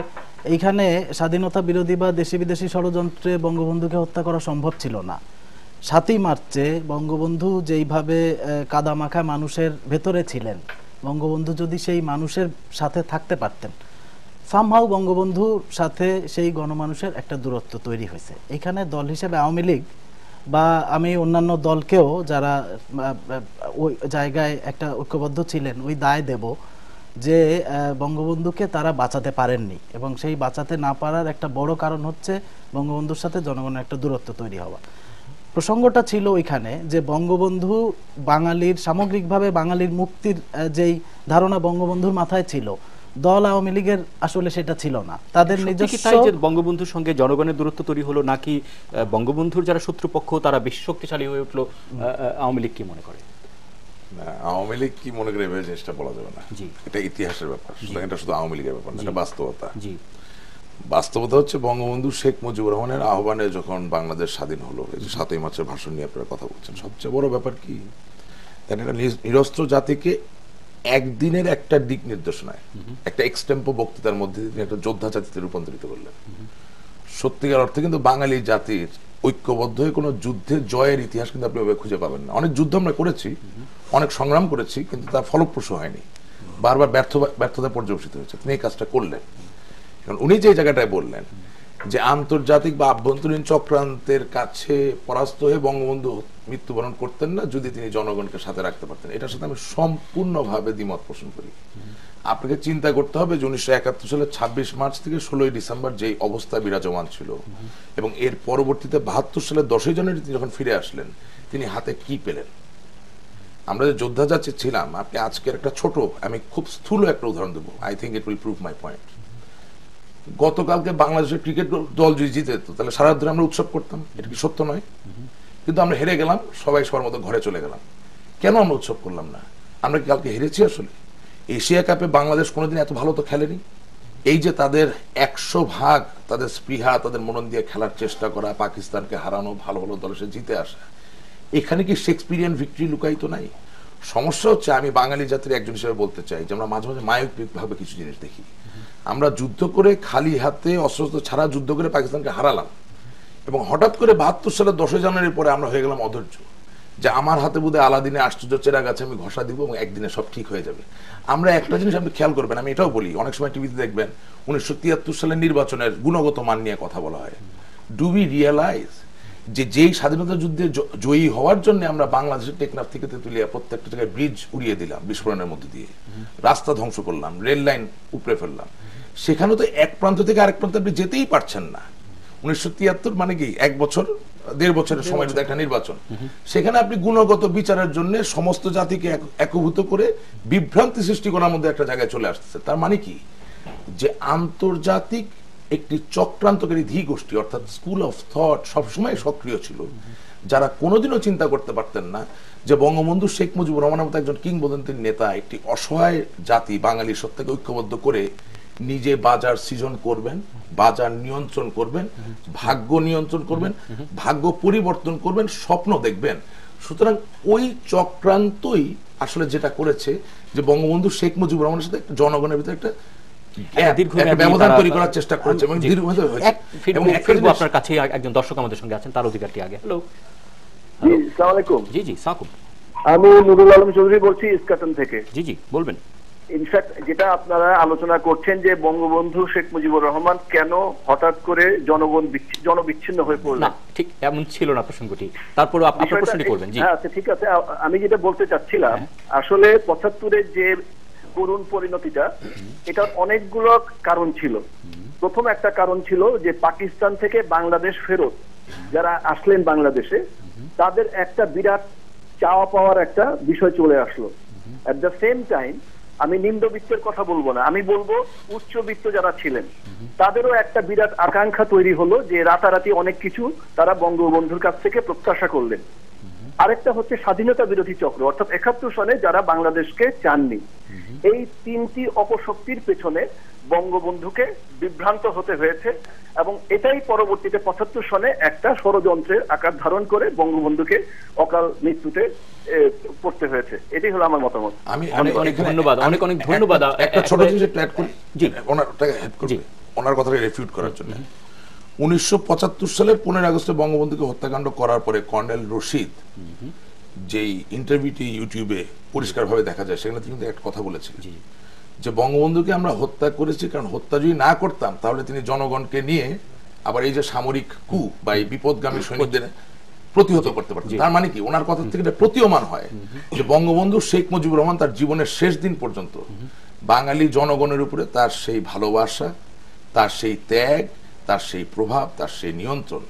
এইখানে স্বাধীনতা বিরোধী বা দেশি বিদেশি ষড়যন্ত্রে বঙ্গবন্ধুকে হত্যা করা সম্ভব ছিল না। 7ই মার্চে বঙ্গবন্ধু যেইভাবে কাদামাখা মানুষের ভেতরে ছিলেন, বঙ্গবন্ধু যদি সেই মানুষের সাথে থাকতে পারতেন, সামহাউ বঙ্গবন্ধুর সাথে সেই গণমানুষের একটা দূরত্ব তৈরি হয়েছে। এখানে দল হিসেবে আওয়ামী লীগ বা আমি অন্যান্য দলকেও যারা ওই জায়গায় একটা ঐক্যবদ্ধ ছিলেন ওই দায় দেব যে বঙ্গবন্ধুকে তারা বাঁচাতে পারেননি, এবং সেই বাঁচাতে না পারার একটা বড় কারণ হচ্ছে বঙ্গবন্ধুর সাথে জনগণের একটা দূরত্ব তৈরি হওয়া। প্রসঙ্গটা ছিল ওইখানে যে বঙ্গবন্ধু বাঙালির সামগ্রিকভাবে বাঙালির মুক্তির যেই ধারণা বঙ্গবন্ধুর মাথায় ছিল, দল আওয়ামী লীগের আসলে সেটা ছিল না। তাদের নিজস্ব বঙ্গবন্ধুর সঙ্গে জনগণের দূরত্ব তৈরি হলো, নাকি বঙ্গবন্ধুর যারা শত্রুপক্ষ তারা বেশি শক্তিশালী হয়ে উঠলো? আওয়ামী লীগ কি মনে করে? আওয়ামী লীগ কি মনে করে এভাবে জিনিসটা বলা যাবে না, এটা ইতিহাসের ব্যাপার, এটা শুধু আওয়ামী লীগের ব্যাপার না, এটা বাস্তবতা। বাস্তবতা হচ্ছে বঙ্গবন্ধু শেখ মুজিবুর রহমানের আহ্বানে যখন বাংলাদেশ স্বাধীন হলো, এই যে 7ই মার্চের ভাষণ নিয়ে আপনারা কথা বলছেন, সবচেয়ে বড় ব্যাপার কি, এটা নিরস্ত্র জাতিকে একদিনের একটা দিক নির্দেশনায় একটা এক্সটেম্পো বক্তৃতার মধ্যে তিনি একটা যোদ্ধা জাতিতে রূপান্তরিত করলেন। সত্যিকার অর্থে কিন্তু বাঙালি জাতির ঐক্যবদ্ধ হয়ে কোনো যুদ্ধের জয়ের ইতিহাস কিন্তু আপনি ওভাবে খুঁজে পাবেন না। অনেক যুদ্ধ আমরা করেছি, অনেক সংগ্রাম করেছি, কিন্তু তার ফলপ্রসূ হয়নি, বারবার ব্যর্থতা পর্যবেসিত হয়েছে। তিনি এই কাজটা করলেন, কারণ উনি যে জায়গাটায় বললেন যে আন্তর্জাতিক বা আভ্যন্তরীণ চক্রান্তের কাছে পরাস্ত হয়ে বঙ্গবন্ধু মৃত্যুবরণ করতেন না যদি তিনি জনগণকে সাথে রাখতে পারতেন, এটার সাথে আমি সম্পূর্ণভাবে দ্বিমত পোষণ করি। আপনাকে চিন্তা করতে হবে যে 1971 সালের 26 মার্চ থেকে 16 ডিসেম্বর যেই অবস্থা বিরাজমান ছিল, এবং এর পরবর্তীতে 72 সালের 10 জানুয়ারি তিনি যখন ফিরে আসলেন, তিনি হাতে কি পেলেন। আমরা যে যোদ্ধা যাচ্ছি ছিলাম, আপনি আজকের একটা ছোট, আমি খুব স্থূল একটা উদাহরণ দেবো, I think it will prove my point. গতকালকে বাংলাদেশের ক্রিকেট দল যদি জিতে যেত, তাহলে সারা ধরে আমরা উৎসব করতাম, এটা কি সত্য নয়? কিন্তু আমরা হেরে গেলাম, সবাই সবার মতো ঘরে চলে গেলাম। কেন আমরা উৎসব করলাম না? আমরা কি কালকে হেরেছি? আসলে এশিয়া কাপে বাংলাদেশ কোনোদিন এত ভালো তো খেলেনি। এই যে তাদের 100% তাদের স্পৃহা, তাদের মনন দিয়ে খেলার চেষ্টা করা, পাকিস্তানকে হারানো, ভালো ভালো দলের সাথে জিতে আসা, এখানে কি শেক্সপিরিয়ান ভিক্টরি লুকায়িত নাই? সমস্যা হচ্ছে, আমি বাঙালি জাতির একজন হিসেবে বলতে চাই যে আমরা মাঝে মাঝে মায়োপিক ভাবে কিছু জিনিস দেখি। আমরা যুদ্ধ করে খালি হাতে অস্ত্র ছাড়া যুদ্ধ করে পাকিস্তানকে হারালাম, এবং হঠাৎ করে 72 সালের 10 জানুয়ারির পরে আমরা হয়ে গেলাম অধৈর্য, যে আমার হাতে বোধহয় আলাদিনে আশ্চর্য চেরা গাছে আমি ঘষা দিব এবং একদিনে সব ঠিক হয়ে যাবে। আমরা একটা জিনিস আপনি খেয়াল করবেন, আমি এটাও বলি, অনেক সময় টিভিতে দেখবেন 1973 সালের নির্বাচনের গুণগত মান নিয়ে কথা বলা হয়। ডু উই রিয়েলাইজ যে যেই স্বাধীনতা যুদ্ধে জয়ী হওয়ার জন্য আমরা বাংলাদেশের টেকনাফ থেকে তেতুলিয়া প্রত্যেকটা জায়গায় ব্রিজ উড়িয়ে দিলাম বিস্ফোরণের মধ্যে দিয়ে, রাস্তা ধ্বংস করলাম, রেল লাইন উপড়ে ফেললাম, সেখানে তো এক প্রান্ত থেকে আরেক প্রান্তে আপনি যেতেই পারছেন না। 1973 মানে কি 1 বছর 1.5 বছরের সময় একটা নির্বাচন, সেখানে আপনি গুণগত বিচারের জন্য সমস্ত জাতিকে একীভূত করে বিভ্রান্তি সৃষ্টি করার মধ্যে একটা জায়গায় চলে আসছে। তার মানে কি, যে আন্তর্জাতিক একটি চক্রান্তকারী ধী গোষ্ঠী অর্থাৎ স্কুল অফ থট সবসময় সক্রিয় ছিল, যারা কোনোদিনও চিন্তা করতে পারতেন না যে বঙ্গবন্ধু শেখ মুজিবুর রহমানের মতো একজন কিংবদন্তির নেতা একটি অসহায় জাতি বাঙালির সত্তাকে ঐক্যবদ্ধ করে নিজে বাজার সৃজন করবেন, বাজার নিয়ন্ত্রণ করবেন, ভাগ্য নিয়ন্ত্রণ করবেন, ভাগ্য পরিবর্তন করবেন, স্বপ্ন দেখবেন। সুতরাং ওই চক্রান্তই আসলে যেটা করেছে যে বঙ্গবন্ধু শেখ মুজিবুর রহমানের সাথে জনগণের ভিতরে একটা ব্যবধান তৈরি করার চেষ্টা করেছে এবং দীর্ঘমেয়াদী হয়েছে। এবং আপনার কাছে একজন দর্শক আমাদের সঙ্গে আছেন, তার অধিকারটি আগে। হ্যালো, জি আসসালামু আলাইকুম। জি জি সাকুম, আমি নুরুল আলম চৌধুরী বলছি ইস্কাটন থেকে। জি জি বলবেন। ইনফ্যাক্ট যেটা আপনারা আলোচনা করছেন যে বঙ্গবন্ধু শেখ মুজিবুর রহমান কেন হঠাৎ করে জনবিচ্ছিন্ন হয়ে পড়লেন, না ঠিক এমন ছিল না প্রসঙ্গটি, তারপর আপনার প্রশ্নটি করবেন। জি আচ্ছা ঠিক আছে, আমি যেটা বলতে চাচ্ছিলাম আসলে 75-এর যে করুণ পরিণতিটা, এটার অনেকগুলো কারণ ছিল। প্রথম একটা কারণ ছিল যে পাকিস্তান থেকে বাংলাদেশ ফেরত যারা আসলেন বাংলাদেশে, তাদের একটা বিরাট চাওয়া পাওয়ার একটা বিষয় চলে আসলো। এট দ্য সেম টাইম আমি নিম্নবিত্তের কথা বলবো না, আমি বলবো উচ্চবিত্ত যারা ছিলেন তাদেরও একটা বিরাট আকাঙ্ক্ষা তৈরি হলো যে রাতারাতি অনেক কিছু তারা বঙ্গবন্ধুর কাছ থেকে প্রত্যাশা করলেন। আরেকটা হচ্ছে স্বাধীনতা বিরোধী চক্র, অর্থাৎ 71 সনে যারা বাংলাদেশকে চাননি। এই তিনটি অপশক্তির পেছনে বঙ্গবন্ধুকে বিভ্রান্ত হতে হয়েছে এবং এটাই পরবর্তীতে 75 সনে একটা ষড়যন্ত্রের আকার ধারণ করে বঙ্গবন্ধুকে অকাল মৃত্যুতে পড়তে হয়েছে। এটাই হলো আমার মতামত। আমি অনেক ধন্যবাদ, অনেক ধন্যবাদ। একটা ছোট জিনিস একটু অ্যাড করি, জি ওনারটাকে হেল্প করবে ওনার কথাকে রিফিউট করার জন্য। 1975 সালের 15 আগস্টে বঙ্গবন্ধুকে হত্যাকাণ্ড করার পরে কর্নেল রশিদ যেই ইন্টারভিউটি ইউটিউবে পরিষ্কারভাবে দেখা যায়, সেখানে তিনি একটা কথা বলেছিলেন যে বঙ্গবন্ধুকে আমরা হত্যা করেছি কারণ হত্যা যদি না করতাম তাহলে তিনি জনগণকে নিয়ে আবার এই যে সামরিক কু বা এই বিপদগামী সৈনিকদের প্রতিহত করতে পারতেন। তার মানে কি, ওনার কথা থেকে প্রতীয়মান হয় যে বঙ্গবন্ধু শেখ মুজিবুর রহমান তার জীবনের শেষ দিন পর্যন্ত বাঙালি জনগণের উপরে তার সেই ভালোবাসা, তার সেই ত্যাগ, তার সেই প্রভাব, তার সেই নিয়ন্ত্রণ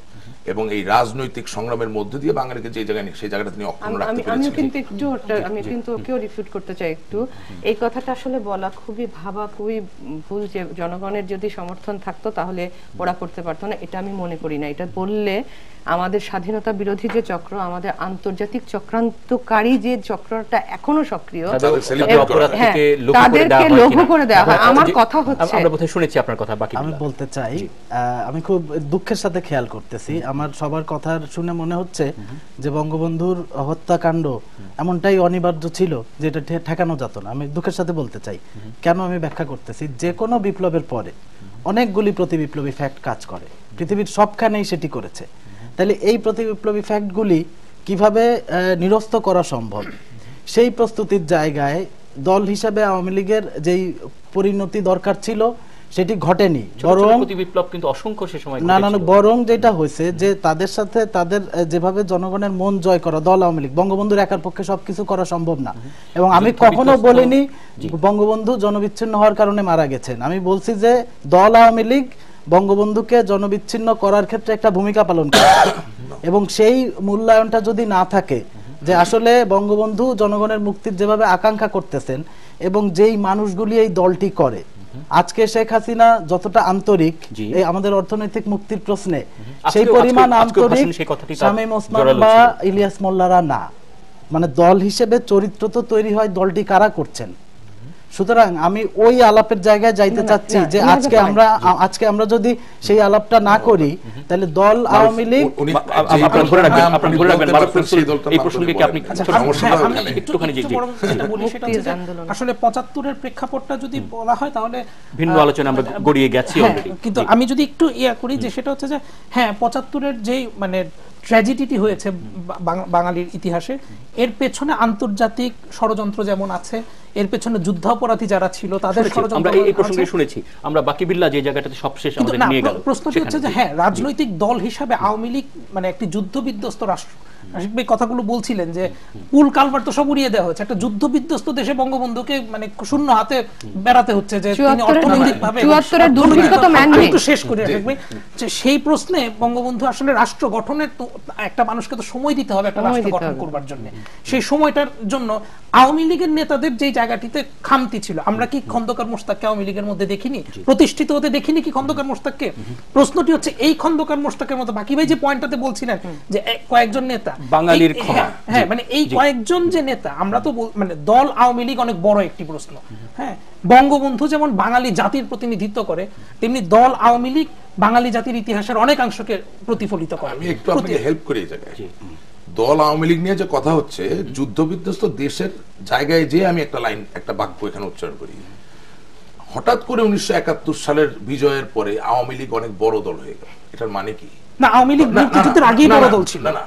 এবং এই রাজনৈতিক সংগ্রামের মধ্য দিয়ে বাঙালিকে যে জায়গায় সেই জায়গাটা তিনি অক্ষুণ্ণ রাখতে পেরেছিলেন। আমি কিন্তু কেউ রিফিউট করতে চাই একটু, এই কথাটা আসলে বলা খুবই খুবই ভুল যে জনগণের যদি সমর্থন থাকতো তাহলে ওরা করতে পারতো না, এটা আমি মনে করি না। এটা বললে আমাদের স্বাধীনতা বিরোধী যে চক্র, আমাদের আন্তর্জাতিক চক্রান্তকারী যে চক্রটা এখনো সক্রিয়, তাদেরকে লঘু করে দেওয়া হয়। আমার কথা হচ্ছে, আমরা বোধহয় শুনেছি আপনার কথা, বাকি আমি বলতে চাই, আমি খুব দুঃখের সাথে খেয়াল করতেছি, আমার সবার কথা শুনে মনে হচ্ছে যে বঙ্গবন্ধুর হত্যাকাণ্ড এমনটাই অনিবার্য ছিল যেটা ঠেকানো যেত না। আমি দুঃখের সাথে বলতে চাই, কেন আমি ব্যাখ্যা করতেছি। যে কোনো বিপ্লবের পরে অনেকগুলি প্রতিবিপ্লবী ফ্যাক্ট কাজ করে, পৃথিবীর সবখানেই সেটি করেছে। তাহলে এই প্রতিবিপ্লবী ফ্যাক্টগুলি কিভাবে নিরস্ত করা সম্ভব, সেই প্রস্তুতির জায়গায় দল হিসাবে আওয়ামী লীগের যেই পরিণতি দরকার ছিল সেটি ঘটেনি, বরং বিপ্লব কিন্তু অসংখ্য সে সময় না বরং যেটা হয়েছে যে তাদের সাথে তাদের যেভাবে জনগণের মন জয় করা, দল আওয়ামী লীগ, বঙ্গবন্ধুর একার পক্ষে সবকিছু করা সম্ভব না। এবং আমি কখনো বলিনি বঙ্গবন্ধু জনবিচ্ছিন্ন হওয়ার কারণে মারা গেছেন। আমি বলছি যে দল আওয়ামী লীগ বঙ্গবন্ধুকে জনবিচ্ছিন্ন করার ক্ষেত্রে একটা ভূমিকা পালন করে এবং সেই মূল্যায়নটা যদি না থাকে যে আসলে বঙ্গবন্ধু জনগণের মুক্তির যেভাবে আকাঙ্ক্ষা করতেছেন এবং যেই মানুষগুলি এই দলটি করে আজকে শেখ হাসিনা যতটা আন্তরিক জি। এই আমাদের অর্থনৈতিক মুক্তির প্রশ্নে, আজকেও- সেই পরিমাণ আজকেও আন্তরিক হাসিন সেই কথাটি তার শামীম ওসমান জোরালো বা ছিল। ইলিয়াস মোল্লারা না। মানে দল হিসেবে চরিত্র তো তৈরি হয় দলটি কারা করছেন। সুতরাং আমি ওই আলাপের জায়গায় যাইতে চাচ্ছি না, যে না, আজকে আমরা যদি সেই আলাপটা না করি তাহলে দল আওয়ামী লীগ উনি আপনারা ধরে রাখবেন, নাম আপনারা উনি ধরে রাখবেন, বলতে মারুফ পারতেন, রসুল সেই দলটার এই নাম প্রসঙ্গে উনি কি আপনি বলেন। ছোট সমস্যা সমস্যা হয় আমি ওখানে। একটু একটুখানি বরং যেটা বলি সেটা হচ্ছে যে আন্দোলন। আসলে ৭৫-এর প্রেক্ষাপটটা যদি বলা হয় তাহলে ভিন্ন আলোচনা আমরা গড়িয়ে গেছি হ্যাঁ, অলরেডি। কিন্তু আমি যদি একটু করি যে সেটা হচ্ছে যে হ্যাঁ ৭৫-এর যেই মানে ট্র্যাজেডিটি হয়েছে বাঙালির ইতিহাসে, এর পেছনে আন্তর্জাতিক ষড়যন্ত্র যেমন আছে, এর পেছনে যুদ্ধাপরাধী যারা ছিল তাদের আমরা ষড়যন্ত্র এই প্রসঙ্গে আছে। শুনেছি, আমরা বাকিবিল্লাহ যে জায়গাটাতে সবশেষ কিন্তু আমাদের না, নিয়ে গেল প্রশ্নটি হচ্ছে যে সেখানে। হ্যাঁ রাজনৈতিক দল হিসাবে আওয়ামী লীগ মানে একটি যুদ্ধ বিধ্বস্ত রাষ্ট্র। আশিক ভাই কথাগুলো বলছিলেন যে পুল কালভার্ট তো সব উড়িয়ে দেওয়া হচ্ছে, একটা যুদ্ধ বিধ্বস্ত দেশে বঙ্গবন্ধুকে মানে শূন্য হাতে বেড়াতে হচ্ছে যে তিনি অর্থনৈতিকভাবে ৭৪-এর দুর্নীতি তো man-made। একটু শেষ করে আশিক ভাই, যে সেই প্রশ্নে বঙ্গবন্ধু আসলে রাষ্ট্র গঠনের তো একটা মানুষকে তো সময় দিতে হবে একটা রাষ্ট্র গঠন করবার জন্য। সেই সময়টার জন্য আওয়ামী লীগের নেতাদের যে জায়গাটিতে খামতি ছিল, আমরা কি খন্দকার মোশতাককে আওয়ামী লীগের মধ্যে দেখিনি, প্রতিষ্ঠিত হতে দেখিনি কি খন্দকার মোশতাককে? প্রশ্নটি হচ্ছে এই খন্দকার মোশতাকের মতো বাকি ভাই যে পয়েন্টটাতে বলছিলেন যে কয়েকজন নেতা বাঙালির ক্ষমা। হ্যাঁ মানে এই কয়েকজন যে নেতা, আমরা তো মানে দল আওয়ামী লীগ অনেক বড় একটি প্রশ্ন। হ্যাঁ বঙ্গবন্ধু যেমন বাঙালি জাতির প্রতিনিধিত্ব করে, তেমনি দল আওয়ামী লীগ বাঙালি জাতির ইতিহাসের অনেকাংশকে প্রতিফলিত করে। আমি একটু আপনাকে হেল্প করি এই জায়গায়। দল আওয়ামী লীগ নিয়ে যে কথা হচ্ছে, যুদ্ধ বিধ্বস্ত দেশের জায়গায় যে আমি একটা বাক্য এখানে উচ্চারণ করি। হঠাৎ করে 1971 সালের বিজয়ের পরে আওয়ামী লীগ অনেক বড় দল হয়ে গেল, এটার মানে কি? না, আওয়ামী লীগ মুক্তিযুদ্ধের আগেই বড় দল ছিল। না,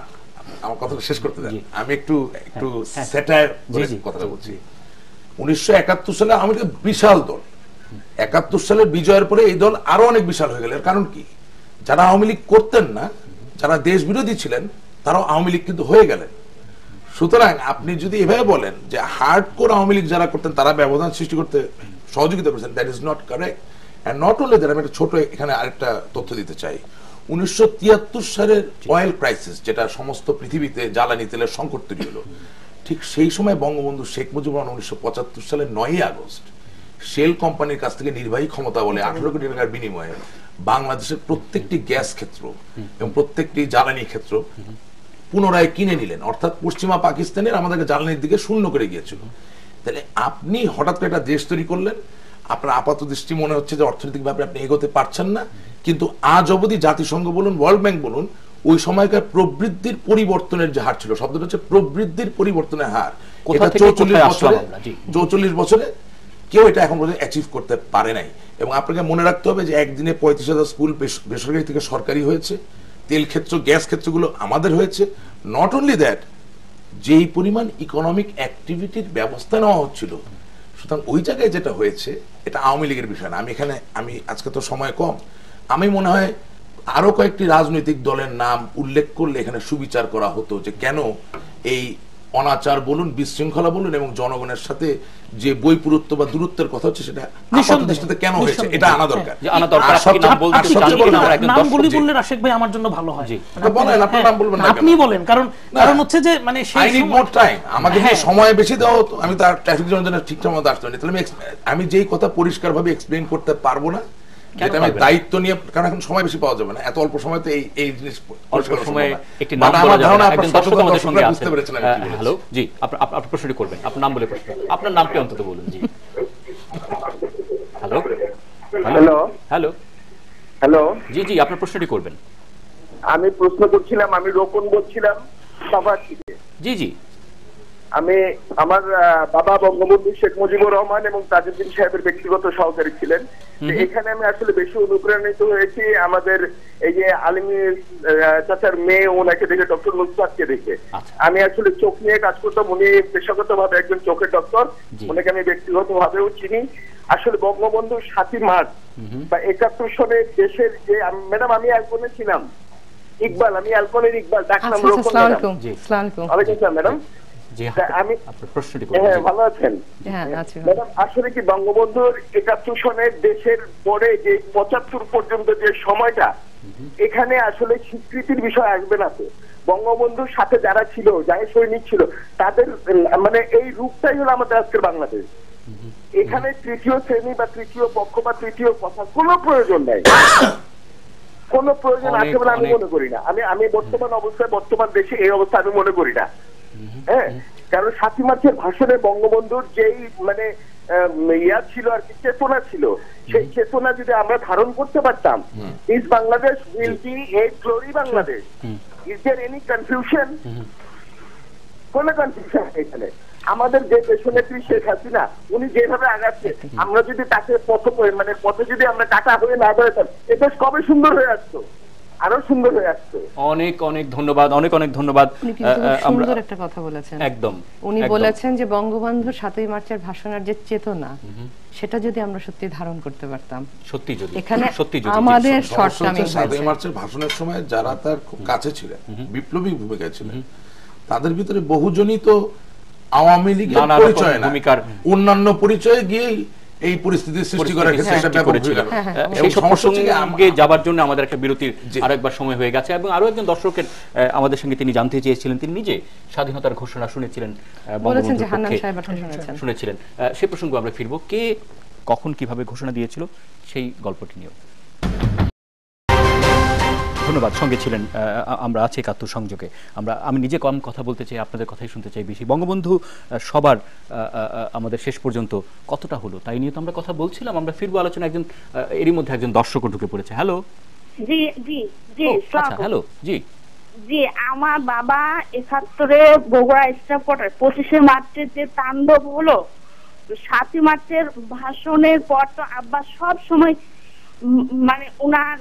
আমার কথাটা শেষ করতে দেন। আমি একটু স্যাটায়ার কথাটা বলছি। 1971 সালে আওয়ামী লীগ বিশাল দল, 71 সালের বিজয়ের পরে এই দল আরো অনেক বিশাল হয়ে গেল। এর কারণ কি? যারা আওয়ামী লীগ করতেন না, যারা দেশ বিরোধী ছিলেন, তারাও আওয়ামী লীগ কিন্তু হয়ে গেলেন। সুতরাং আপনি যদি এভাবে বলেন যে হার্ডকোর আওয়ামী লীগ যারা করতেন তারা ব্যবধান সৃষ্টি করতে সহযোগিতা করেছেন, that is not correct. And not only that, আমি একটা ছোট এখানে আরেকটা তথ্য দিতে চাই। 1973 সালের অয়েল ক্রাইসিস, যেটা সমস্ত পৃথিবীতে জ্বালানি তেলের সংকট তৈরি হলো, ঠিক সেই সময় বঙ্গবন্ধু শেখ মুজিবুর রহমান 1975 সালের 9ই আগস্ট শেল কোম্পানির কাছ থেকে নির্বাহী ক্ষমতা বলে 18 কোটি টাকার বিনিময়ে বাংলাদেশের প্রত্যেকটি গ্যাস ক্ষেত্র এবং প্রত্যেকটি জ্বালানি ক্ষেত্র পুনরায় কিনে নিলেন। অর্থাৎ পশ্চিমা পাকিস্তানের আমাদেরকে জ্বালানির দিকে শূন্য করে গিয়েছিল। তাহলে আপনি হঠাৎ করে একটা দেশ তৈরি করলেন, আপনার আপাত দৃষ্টি মনে হচ্ছে যে অর্থনৈতিকভাবে আপনি এগোতে পারছেন না, কিন্তু আজ অবধি জাতিসংঘ বলুন, ওয়ার্ল্ড ব্যাংক বলুন, ওই সময়কার প্রবৃদ্ধির পরিবর্তনের যে হার ছিল, শব্দটা হচ্ছে প্রবৃদ্ধির পরিবর্তনের হার, এটা 44 বছরে কেউ এটা এখন পর্যন্ত অ্যাচিভ করতে পারে নাই। এবং আপনাকে মনে রাখতে হবে যে একদিনে 35,000 স্কুল বেসরকারি থেকে সরকারি হয়েছে, তেল ক্ষেত্র, গ্যাস ক্ষেত্রগুলো আমাদের হয়েছে। নট অনলি দ্যাট, যেই পরিমাণ ইকোনমিক অ্যাক্টিভিটির ব্যবস্থা নেওয়া হচ্ছিল, সুতরাং ওই জায়গায় যেটা হয়েছে এটা আওয়ামী লীগের বিষয় না। আমি আজকে তো সময় কম, আমি মনে হয় আরো কয়েকটি রাজনৈতিক দলের নাম উল্লেখ করলে এখানে সুবিচার করা হতো যে কেন এই অনাচার বলুন, বিশৃঙ্খলা বলুন এবং জনগণের সাথে যে বৈপুরত্ব বা দূরত্বের কথা হচ্ছে সেটা দৃষ্টিতে কেন হয়েছে, এটা আনা দরকার। নাম বললে রাশেক ভাই আমার জন্য ভালো হয়। আপনি বলেন, কারণ হচ্ছে যে মানে আমাকে যে সময় বেশি দেওয়া হতো, আমি তার ট্রাফিক জন্য ঠিকঠাক মতো আসতে পারি। তাহলে আমি যেই কথা পরিষ্কার ভাবে এক্সপ্লেইন করতে পারবো না, যেটা আমি দায়িত্ব নিয়ে, কারণ এখন সময় বেশি পাওয়া যাবে না, এত অল্প সময়তে এই জিনিস অল্প সময়ে একটি নাম বলা যাবে না। একজন দর্শক আমাদের সঙ্গে আছেন। হ্যালো, জি, আপনার প্রশ্নটি করবেন, আপনার নাম বলে প্রশ্ন, আপনার নামটি অন্তত বলুন। জি, হ্যালো হ্যালো হ্যালো হ্যালো, জি, আপনার প্রশ্নটি করবেন। আমি প্রশ্ন করছিলাম, আমি রোকন বলছিলাম সাভার থেকে। জি, আমি আমার বাবা বঙ্গবন্ধু শেখ মুজিবুর রহমান এবং তাজউদ্দিন সাহেবের ব্যক্তিগত সহকারী ছিলেন। এখানে আমি আসলে বেশি অনুপ্রাণিত হয়েছি আমাদের এই যে আলিমের চাচার মেয়ে, ওনাকে দেখে, ডক্টর নুসরাতকে দেখে। আমি আসলে চোখ নিয়ে কাজ করতাম, উনি পেশাগত ভাবে একজন চোখের ডক্টর, ওনাকে আমি ব্যক্তিগত ভাবেও চিনি। আসলে বঙ্গবন্ধু 7ই মার্চ বা 71 সনে দেশের যে, ম্যাডাম আমি অ্যালকনে ছিলাম, ইকবাল, আমি অ্যালকনের ইকবাল, ডাকনাম রোকন। ম্যাডাম আমি ভালো আছেন ম্যাডাম? আসলে কি বঙ্গবন্ধুর 71 সনের দেশের পরে যে 75 পর্যন্ত যে সময়টা, এখানে আসলে স্বীকৃতির বিষয় আসবে না তো? বঙ্গবন্ধুর সাথে যারা ছিল, যারা সৈনিক ছিল, তাদের মানে এই রূপটাই হলো আমাদের আজকের বাংলাদেশ। এখানে তৃতীয় শ্রেণী বা তৃতীয় পক্ষ বা তৃতীয় কথা কোনো প্রয়োজন নেই, কোনো প্রয়োজন আছে বলে আমি মনে করি না। আমি বর্তমান অবস্থায়, বর্তমান দেশে এই অবস্থা আমি মনে করি না। হ্যাঁ, কারণ 7ই মার্চের ভাষণে বঙ্গবন্ধুর যেই মানে ইয়া ছিল আর কি, চেতনা ছিল, সেই চেতনা যদি আমরা ধারণ করতে পারতাম, is Bangladesh will be a glory Bangladesh. Is there any confusion? কোন কনফিউশন এখানে? আমাদের যে দেশনেত্রী শেখ হাসিনা, উনি যেভাবে আগাচ্ছে, আমরা যদি তাকে পথে যদি আমরা কাটা হয়ে না দাঁড়াতাম, এ দেশ কবে সুন্দর হয়ে আসতো, আরো সুন্দর হয়ে আসতো। অনেক অনেক ধন্যবাদ, অনেক অনেক ধন্যবাদ। সুন্দর একটা কথা বলেছেন, একদম উনি বলেছেন যে বঙ্গবন্ধু 7ই মার্চের ভাষণের যে চেতনা, সেটা যদি আমরা সত্যি ধারণ করতে পারতাম, সত্যি যদি এখানে সত্যি যদি আমাদের শর্টকামিং 7ই মার্চের ভাষণের সময় যারা তার খুব কাছে ছিলেন, বিপ্লবী ভূমিকায় ছিলেন, তাদের ভিতরে বহুজনই তো আওয়ামী লীগের পরিচয় না, অন্যান্য পরিচয়ে গিয়ে এই পরিস্থিতির সৃষ্টি করার ক্ষেত্রে এটা ব্যাপক ভূমিকা। সেই সব প্রসঙ্গে যাবার জন্য আমাদের একটা বিরতির আরেকবার সময় হয়ে গেছে, এবং আরো একজন দর্শকের আমাদের সঙ্গে তিনি জানতে চেয়েছিলেন, তিনি নিজে স্বাধীনতার ঘোষণা শুনেছিলেন, বলেছেন যে হান্নান সাহেব শুনেছিলেন। সেই প্রসঙ্গে আমরা ফিরবো, কে কখন কিভাবে ঘোষণা দিয়েছিল সেই গল্পটি নিয়েও। ধন্যবাদ। সঙ্গে ছিলেন, আমরা আছি ৭১ সংযোগে। আমি নিজে কম কথা বলতে চাই, আপনাদের কথাই শুনতে চাই বেশি। বঙ্গবন্ধু সবার আমাদের শেষ পর্যন্ত কতটা হলো তাই নিয়ে তো আমরা কথা বলছিলাম। আমরা ফিরবো আলোচনা। একজন এরই মধ্যে একজন দর্শকও ঢুকে পড়েছে। হ্যালো। জি জি জি, আচ্ছা, হ্যালো। জি জি, আমার বাবা ৭১-এ বগুড়া স্টাফ কোয়ার্টার 25শে মার্চের যে তাণ্ডব হলো, 7ই মার্চের ভাষণের পর তো আব্বা সব সময় মানে ওনার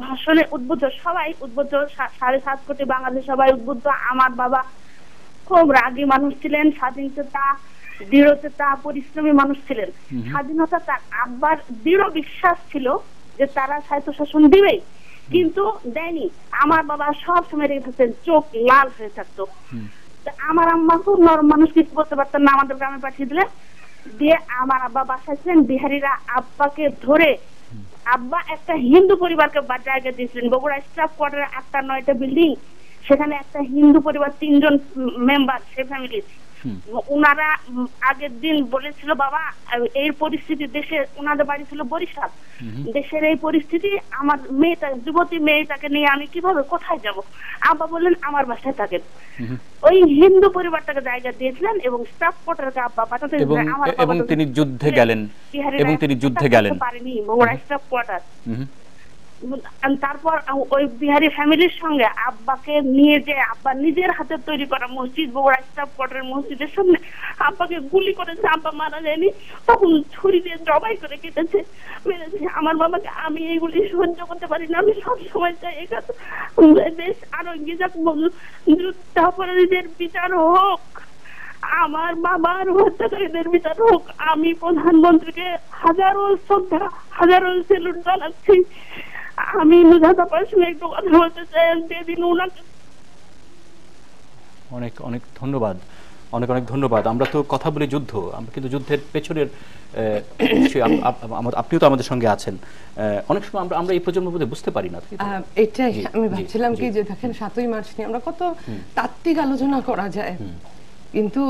ভাষণে উদ্বুদ্ধ, সবাই উদ্বুদ্ধ, 7.5 কোটি বাঙালি সবাই উদ্বুদ্ধ। আমার বাবা খুব রাগী মানুষ ছিলেন, স্বাধীনতা, দৃঢ়তা, পরিশ্রমী মানুষ ছিলেন। স্বাধীনতা তার আব্বার দৃঢ় বিশ্বাস ছিল যে তারা স্বায়ত্তশাসন দিবেই, কিন্তু দেয়নি। আমার বাবা সব সময় রেগে থাকতেন, চোখ লাল হয়ে থাকতো। আমার আম্মা খুব নরম মানুষ, কিছু বলতে পারতেন না, আমাদের গ্রামে পাঠিয়ে দিলেন। দিয়ে আমার আব্বা বাসায় ছিলেন, বিহারিরা আব্বাকে ধরে, আব্বা একটা হিন্দু পরিবারকে জায়গা দিয়েছিলেন বগুড়া স্টাফ কোয়ার্টারে 8টা-9টা বিল্ডিং, সেখানে একটা হিন্দু পরিবার 3 জন মেম্বার, সে ফ্যামিলি। উনারা আগের দিন বলেছিল, বাবা এই পরিস্থিতি দেশে, উনাদের বাড়ি ছিল বরিশাল, দেশের এই পরিস্থিতি, আমার মেয়েটা, যুবতী মেয়েটাকে নিয়ে আমি কিভাবে কোথায় যাব? আব্বা বললেন আমার বাসায় থাকেন। ওই হিন্দু পরিবারটাকে জায়গা দিয়েছিলেন এবং স্টাফ কোয়ার্টারকে আব্বা পাঠাতে, এবং তিনি যুদ্ধে গেলেন, পারেনি বগুড়া স্টাফ কোয়ার্টার। তারপর ওই বিহারি ফ্যামিলির সঙ্গে আব্বাকে নিয়ে যে আব্বা নিজের হাতে তৈরি করা মসজিদ, বগুড়া স্টাফ কোয়ার্টারের মসজিদের সামনে আব্বাকে গুলি করেছে। আব্বা মারা যায়নি, তখন ছুরি দিয়ে জবাই করে কেটেছে, মেরেছে আমার বাবাকে। আমি এইগুলি সহ্য করতে পারি না, আমি সব সময় চাই দেশ আরো এগিয়ে যাক, যুদ্ধাপরাধীদের বিচার হোক, আমার বাবার হত্যাকারীদের বিচার হোক। আমি প্রধানমন্ত্রীকে হাজারো শ্রদ্ধা, হাজারো সেলুট জানাচ্ছি। আমি নুজাহাতার সঙ্গে একটু কথা বলতে চাই, যেদিন ওনাকে। অনেক অনেক ধন্যবাদ, অনেক অনেক ধন্যবাদ। আমরা তো কথা বলি যুদ্ধ, আমরা কিন্তু যুদ্ধের পেছনের আপনিও তো আমাদের সঙ্গে আছেন। অনেক সময় আমরা এই প্রজন্মের মধ্যে বুঝতে পারি না। এটাই আমি ভাবছিলাম কি যে দেখেন 7ই মার্চ নিয়ে আমরা কত তাত্ত্বিক আলোচনা করা যায়, কিন্তু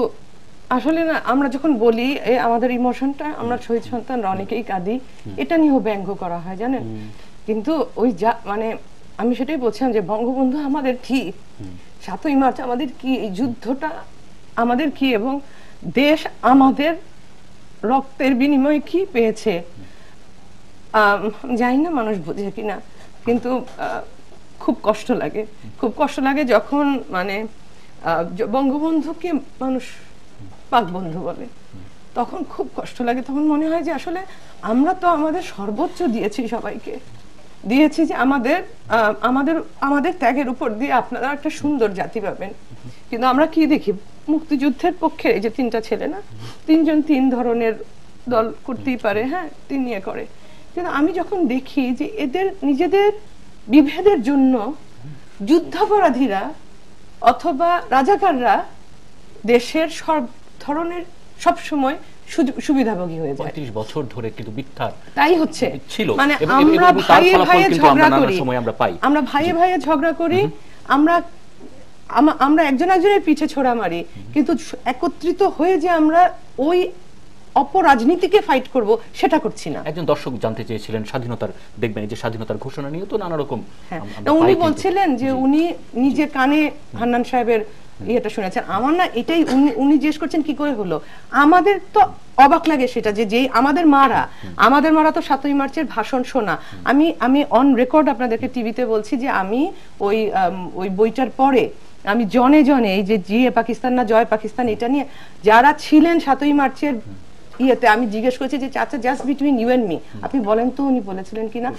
আসলে না, আমরা যখন বলি আমাদের ইমোশনটা, আমরা শহীদ সন্তানরা অনেকেই কাঁদি, এটা নিয়েও ব্যঙ্গ করা হয় জানেন। কিন্তু ওই মানে আমি সেটাই বলছিলাম যে বঙ্গবন্ধু আমাদের কি, 7ই মার্চ আমাদের কি, এই যুদ্ধটা আমাদের কি, এবং দেশ আমাদের রক্তের বিনিময়ে কি পেয়েছে জানি না মানুষ বোঝে কিনা, কিন্তু খুব কষ্ট লাগে, খুব কষ্ট লাগে যখন মানে বঙ্গবন্ধুকে মানুষ পাক বন্ধু বলে, তখন খুব কষ্ট লাগে। তখন মনে হয় যে আসলে আমরা তো আমাদের সর্বোচ্চ দিয়েছি, সবাইকে দিয়েছি, যে আমাদের ত্যাগের উপর দিয়ে আপনারা একটা সুন্দর জাতি পাবেন। কিন্তু আমরা কি দেখি, মুক্তিযুদ্ধের পক্ষে এই যে 3টা ছেলে না, 3 জন 3 ধরনের দল করতেই পারে, হ্যাঁ 3 নিয়ে করে, কিন্তু আমি যখন দেখি যে এদের নিজেদের বিভেদের জন্য যুদ্ধাপরাধীরা অথবা রাজাকাররা দেশের সব ধরনের সব সময় সুবিধাভোগী হয়ে যায়। 35 বছর ধরে কিন্তু মিথ্যা তাই হচ্ছে, ছিল। মানে আমরা ভাইয়ে ভাইয়ে ঝগড়া করি, আমরা ভাইয়ে ভাইয়ে ঝগড়া করি, আমরা একজন একজনের পিছে ছোড়া মারি, কিন্তু একত্রিত হয়ে যে আমরা ওই অপরাজনীতিকে ফাইট করব সেটা করছি না। একজন দর্শক জানতে চেয়েছিলেন স্বাধীনতার, দেখবেন এই যে স্বাধীনতার ঘোষণা নিয়ে তো নানা রকম উনি বলছিলেন যে উনি নিজে কানে হান্নান সাহেবের ইয়েটা শুনেছেন। আমার না এটাই উনি জিজ্ঞেস করছেন কি করে হলো। আমাদের তো অবাক লাগে সেটা যে আমাদের মারা তো 7ই মার্চের ভাষণ শোনা। আমি অন রেকর্ড আপনাদেরকে টিভিতে বলছি যে আমি ওই বইটার পরে আমি জনে এই যে জিয়ে পাকিস্তান না জয় পাকিস্তান এটা নিয়ে যারা ছিলেন 7ই মার্চের ইয়েতে আমি জিজ্ঞেস করেছি যে চাচা just between you and me আপনি বলেন তো উনি বলেছিলেন কিনা।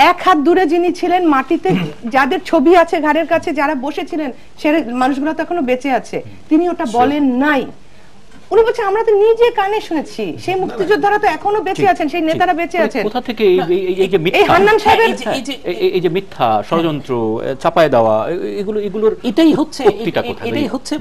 এক হাত দূরে যিনি ছিলেন মাটিতে যাদের ছবি আছে ঘাড়ের কাছে যারা বসেছিলেন সে মানুষগুলো তো এখনো বেঁচে আছে, তিনি ওটা বলেন নাই। উনি বলছেন আমরা তো নিজে কানে শুনেছি, সেই মুক্তিযোদ্ধারা তো এখনো বেঁচে আছেন, সেই নেতারা বেঁচে আছেন। কোথা থেকে এই যে মিথ্যা, হান্নান সাহেবের এই যে মিথ্যা ষড়যন্ত্র চাপায় দেওয়া এগুলোর এটাই হচ্ছে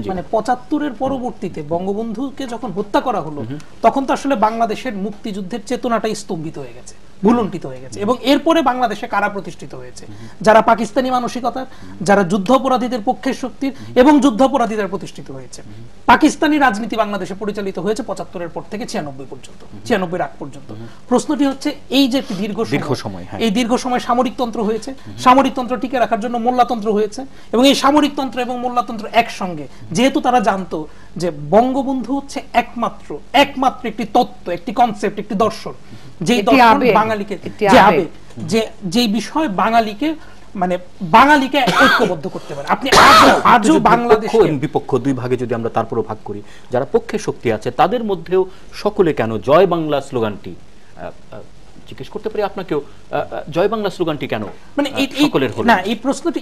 মানে 75-এর পরবর্তীতে বঙ্গবন্ধুকে যখন হত্যা করা হলো তখন তো আসলে বাংলাদেশের মুক্তিযুদ্ধের চেতনাটাই স্তম্ভিত হয়ে গেছে, ভুলুণ্ঠিত হয়ে গেছে। এবং এরপরে বাংলাদেশে কারা প্রতিষ্ঠিত হয়েছে? যারা পাকিস্তানি মানসিকতার, যারা যুদ্ধাপরাধীদের পক্ষের শক্তির এবং যুদ্ধাপরাধীদের প্রতিষ্ঠিত হয়েছে। পাকিস্তানি রাজনীতি বাংলাদেশে পরিচালিত হয়েছে 75-এর পর থেকে 96 পর্যন্ত, 96-এর আগ পর্যন্ত। প্রশ্নটি হচ্ছে এই যে দীর্ঘ সময় এই দীর্ঘ সময় সামরিকতন্ত্র হয়েছে, সামরিকতন্ত্র টিকে রাখার জন্য মোল্লাতন্ত্র হয়েছে, এবং এই সামরিকতন্ত্র এবং মোল্লাতন্ত্র একসঙ্গে, যেহেতু তারা জানতো যে বঙ্গবন্ধু হচ্ছে একমাত্র একটি তত্ত্ব, একটি কনসেপ্ট, একটি দর্শন, যে বাঙালিকে যে বিষয় বাঙালিকে ঐক্যবদ্ধ করতে পারে। আপনি আজও বাংলাদেশের বিপক্ষ দুই ভাগে যদি আমরা তারপরও ভাগ করি, যারা পক্ষে শক্তি আছে তাদের মধ্যেও সকলে কেন জয় বাংলা স্লোগানটি, জিজ্ঞেস করতে পারি আপনাকেও, জয় বাংলা স্লোগানটি কেন মানে সকলের হলো না?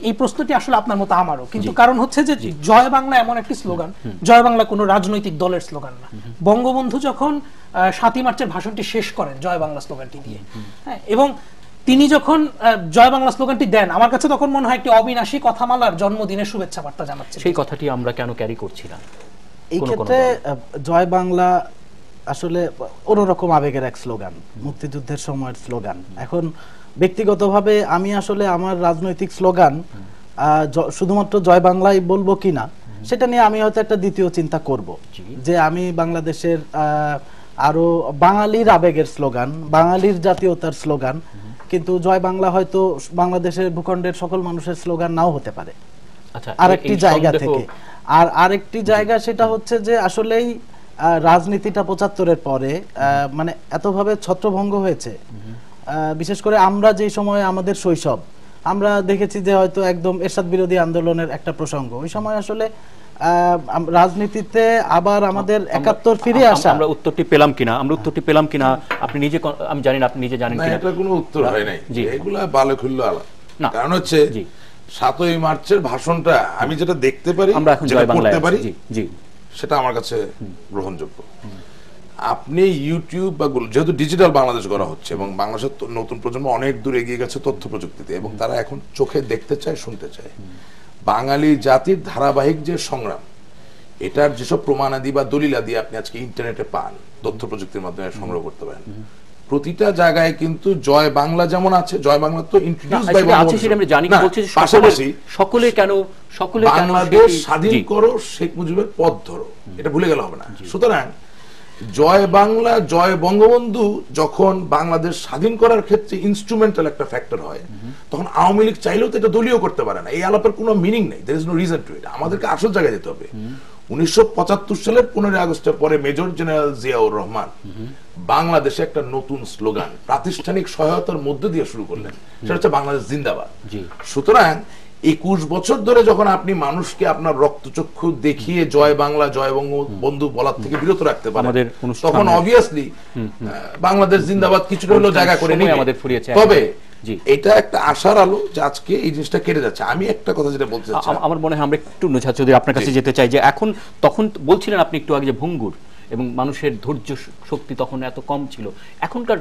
এই প্রশ্নটি আসলে আপনার মতো আমারও, কিন্তু কারণ হচ্ছে যে জয় বাংলা এমন একটি স্লোগান, জয় বাংলা কোনো রাজনৈতিক দলের স্লোগান না। বঙ্গবন্ধু যখন 7ই মার্চের ভাষণটি শেষ করেন জয় বাংলা স্লোগানটি দিয়ে, হ্যাঁ, এবং তিনি যখন জয় বাংলা স্লোগানটি দেন, আমার কাছে তখন মনে হয় একটি অবিনাশী কথামালার জন্মদিনের শুভেচ্ছা বার্তা জানাচ্ছে। সেই কথাটি আমরা কেন ক্যারি করছি না? এই ক্ষেত্রে জয় বাংলা আসলে অন্যরকম আবেগের এক স্লোগান, মুক্তিযুদ্ধের সময়ের স্লোগান। এখন ব্যক্তিগতভাবে আমি আসলে আমার রাজনৈতিক স্লোগান শুধুমাত্র জয় বাংলাই বলবো কিনা সেটা নিয়ে আমি হয়তো একটা দ্বিতীয় চিন্তা করব, যে আমি বাংলাদেশের আরো বাঙালির আবেগের স্লোগান, বাঙালির জাতীয়তার স্লোগান, কিন্তু জয় বাংলা হয়তো বাংলাদেশের ভূখণ্ডের সকল মানুষের স্লোগান নাও হতে পারে আরেকটি জায়গা থেকে। আর আরেকটি জায়গা সেটা হচ্ছে যে আসলেই রাজনীতিটা 75-এর পরে মানে এতভাবে ছত্রভঙ্গ হয়েছে, বিশেষ করে আমরা যে সময় আমাদের শৈশব আমরা দেখেছি যে হয়তো একদম এরশাদ বিরোধী আন্দোলনের একটা প্রসঙ্গ, ওই সময় আসলে রাজনীতিতে আবার আমাদের 71 ফিরে আসা। আমরা উত্তরটি পেলাম কিনা আপনি নিজে, আমি জানি না আপনি নিজে জানেন কিনা। এটা কোনো উত্তর হয় নাই, এগুলা বালে খুললো আলা। কারণ হচ্ছে 7ই মার্চের ভাষণটা আমি যেটা দেখতে পারি, আমরা এখন জয় বাংলা পারি, সেটা আমার কাছে গ্রহণযোগ্য। আপনি ইউটিউব বা যেহেতু ডিজিটাল বাংলাদেশ গড়া হচ্ছে এবং বাংলাদেশের নতুন প্রজন্ম অনেক দূর এগিয়ে গেছে তথ্য প্রযুক্তিতে, এবং তারা এখন চোখে দেখতে চায়, শুনতে চায় বাঙালি জাতির ধারাবাহিক যে সংগ্রাম, এটার যেসব প্রমাণাদি বা দলিলাদি আপনি আজকে ইন্টারনেটে পান, তথ্য প্রযুক্তির মাধ্যমে সংগ্রহ করতে পারেন, প্রতিটা জায়গায় কিন্তু জয় বাংলা যেমন আছে, জয় বাংলা তো ইন্ট্রোডিউস বাই বঙ্গবন্ধু, পাশাপাশি সকলে বাংলাদেশ স্বাধীন করো, শেখ মুজিবের পথ ধরো, এটা ভুলে গেলে হবে না। সুতরাং জয় বাংলা, জয় বঙ্গবন্ধু যখন বাংলাদেশ স্বাধীন করার ক্ষেত্রে ইনস্ট্রুমেন্টাল একটা ফ্যাক্টর হয়, তখন আওয়ামী লীগ চাইলেও তো এটা দলীয় করতে পারে না। এই আলাপের কোনো মিনিং নেই, there is no reason to it. আমাদেরকে আসল জায়গায় যেতে হবে। 1975 সালের 15 আগস্টের পরে মেজর জেনারেল জিয়াউর রহমান বাংলাদেশে একটা নতুন স্লোগান প্রাতিষ্ঠানিক সহায়তার মধ্যে দিয়ে শুরু করলেন, সেটা হচ্ছে বাংলাদেশ জিন্দাবাদ। সুতরাং 21 বছর ধরে যখন আপনি মানুষকে আপনার রক্তচক্ষু দেখিয়ে জয় বাংলা, জয় বঙ্গবন্ধু বলার থেকে বিরত রাখতে পারেন, তখন অবভিয়াসলি বাংলাদেশ জিন্দাবাদ কিছুটা হলেও জায়গা করে নিয়ে আমাদের ফুরিয়েছে। তবে এটা একটা আশার আলো যে আজকে এই জিনিসটা কেটে যাচ্ছে। আমি একটা কথা যেটা বলতে চাচ্ছি, আমার মনে হয় আমরা একটু নুছাদ চৌধুরী আপনার কাছে যেতে চাই, যে এখন তখন বলছিলেন আপনি একটু আগে যে ভঙ্গুর এবং মানুষের ধৈর্য শক্তি তখন এত কম ছিল, এখনকার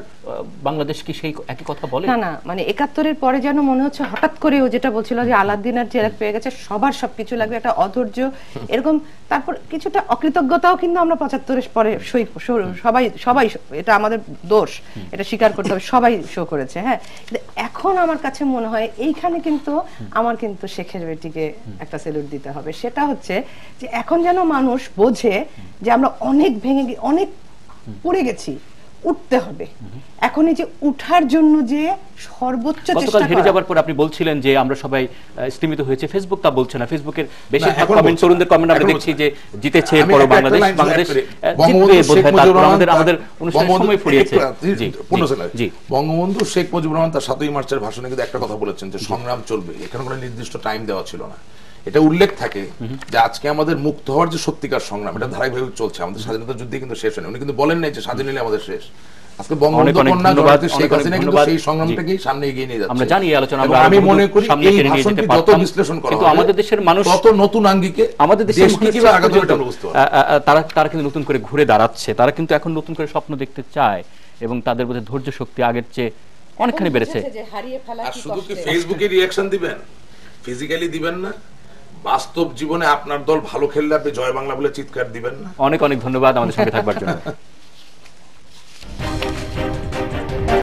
বাংলাদেশ কি সেই একই কথা বলে? না, মানে 71-এর পরে যেন মনে হচ্ছে হঠাৎ করে ও যেটা বলছিল যে আলাদিন আর জেরাক পেয়ে গেছে, সবার সবকিছু লাগবে, একটা অধৈর্য এরকম, তারপর কিছুটা অকৃতজ্ঞতাও কিন্তু আমরা 75-এর পরে সবাই এটা আমাদের দোষ, এটা স্বীকার করতে হবে, সবাই শো করেছে। হ্যাঁ, এখন আমার কাছে মনে হয় এইখানে কিন্তু আমার কিন্তু শেখের বেটিকে একটা স্যালুট দিতে হবে। সেটা হচ্ছে যে এখন যেন মানুষ বোঝে যে আমরা অনেক ভেঙে অনেক পড়ে গেছি, উঠতে হবে। এখন এই যে উঠার জন্য যে সর্বোচ্চ চেষ্টা গতকাল হেরে করা। যাবার পর আপনি বলছিলেন যে আমরা সবাই স্তিমিত হয়েছে, ফেসবুক তা বলছে না। ফেসবুকের বেশিরভাগ কমেন্ট, তরুণদের কমেন্ট আমরা দেখছি যে জিতেছে পরে বাংলাদেশ, বাংলাদেশ জিতবে বোধহয়, তারপর আমাদের অনুষ্ঠানের সময় ফুরিয়েছে। জি, বঙ্গবন্ধু শেখ মুজিবুর রহমান তার 7ই মার্চের ভাষণে কিন্তু একটা কথা বলেছেন যে সংগ্রাম চলবে, এখানে কোনো নির্দিষ্ট টাইম দেওয়া ছিল না। এটা উল্লেখ থাকে যে আজকে আমাদের মুক্ত হওয়ার যে সত্যিকার সংগ্রাম, এটা ধারাবাহিকভাবে চলছে, আমাদের স্বাধীনতা যুদ্ধে কিন্তু শেষ হয়নি। উনি কিন্তু বলেন নাই যে স্বাধীন নিলে আমাদের শেষ। আজকে বঙ্গবন্ধু কন্যা জননেত্রী শেখ হাসিনা কিন্তু সেই সংগ্রামটাকে সামনে এগিয়ে নিয়ে যাচ্ছে। আমরা জানি এই আলোচনা আমি মনে করি এই ভাষণকে যত বিশ্লেষণ করা কিন্তু আমাদের দেশের মানুষ তত নতুন আঙ্গিকে আমাদের দেশের দেশকে কিভাবে আগাতে হবে এটা বুঝতে পারে। তারা কিন্তু নতুন করে ঘুরে দাঁড়াচ্ছে, তারা কিন্তু এখন নতুন করে স্বপ্ন দেখতে চায় এবং তাদের মধ্যে ধৈর্য শক্তি আগের চেয়ে অনেকখানি বেড়েছে। আর শুধু কি ফেসবুকে রিঅ্যাকশন দিবেন, ফিজিক্যালি দিবেন না, বাস্তব জীবনে আপনার দল ভালো খেললে আপনি জয় বাংলা বলে চিৎকার দিবেন না। অনেক অনেক ধন্যবাদ আমাদের সঙ্গে থাকবার জন্য।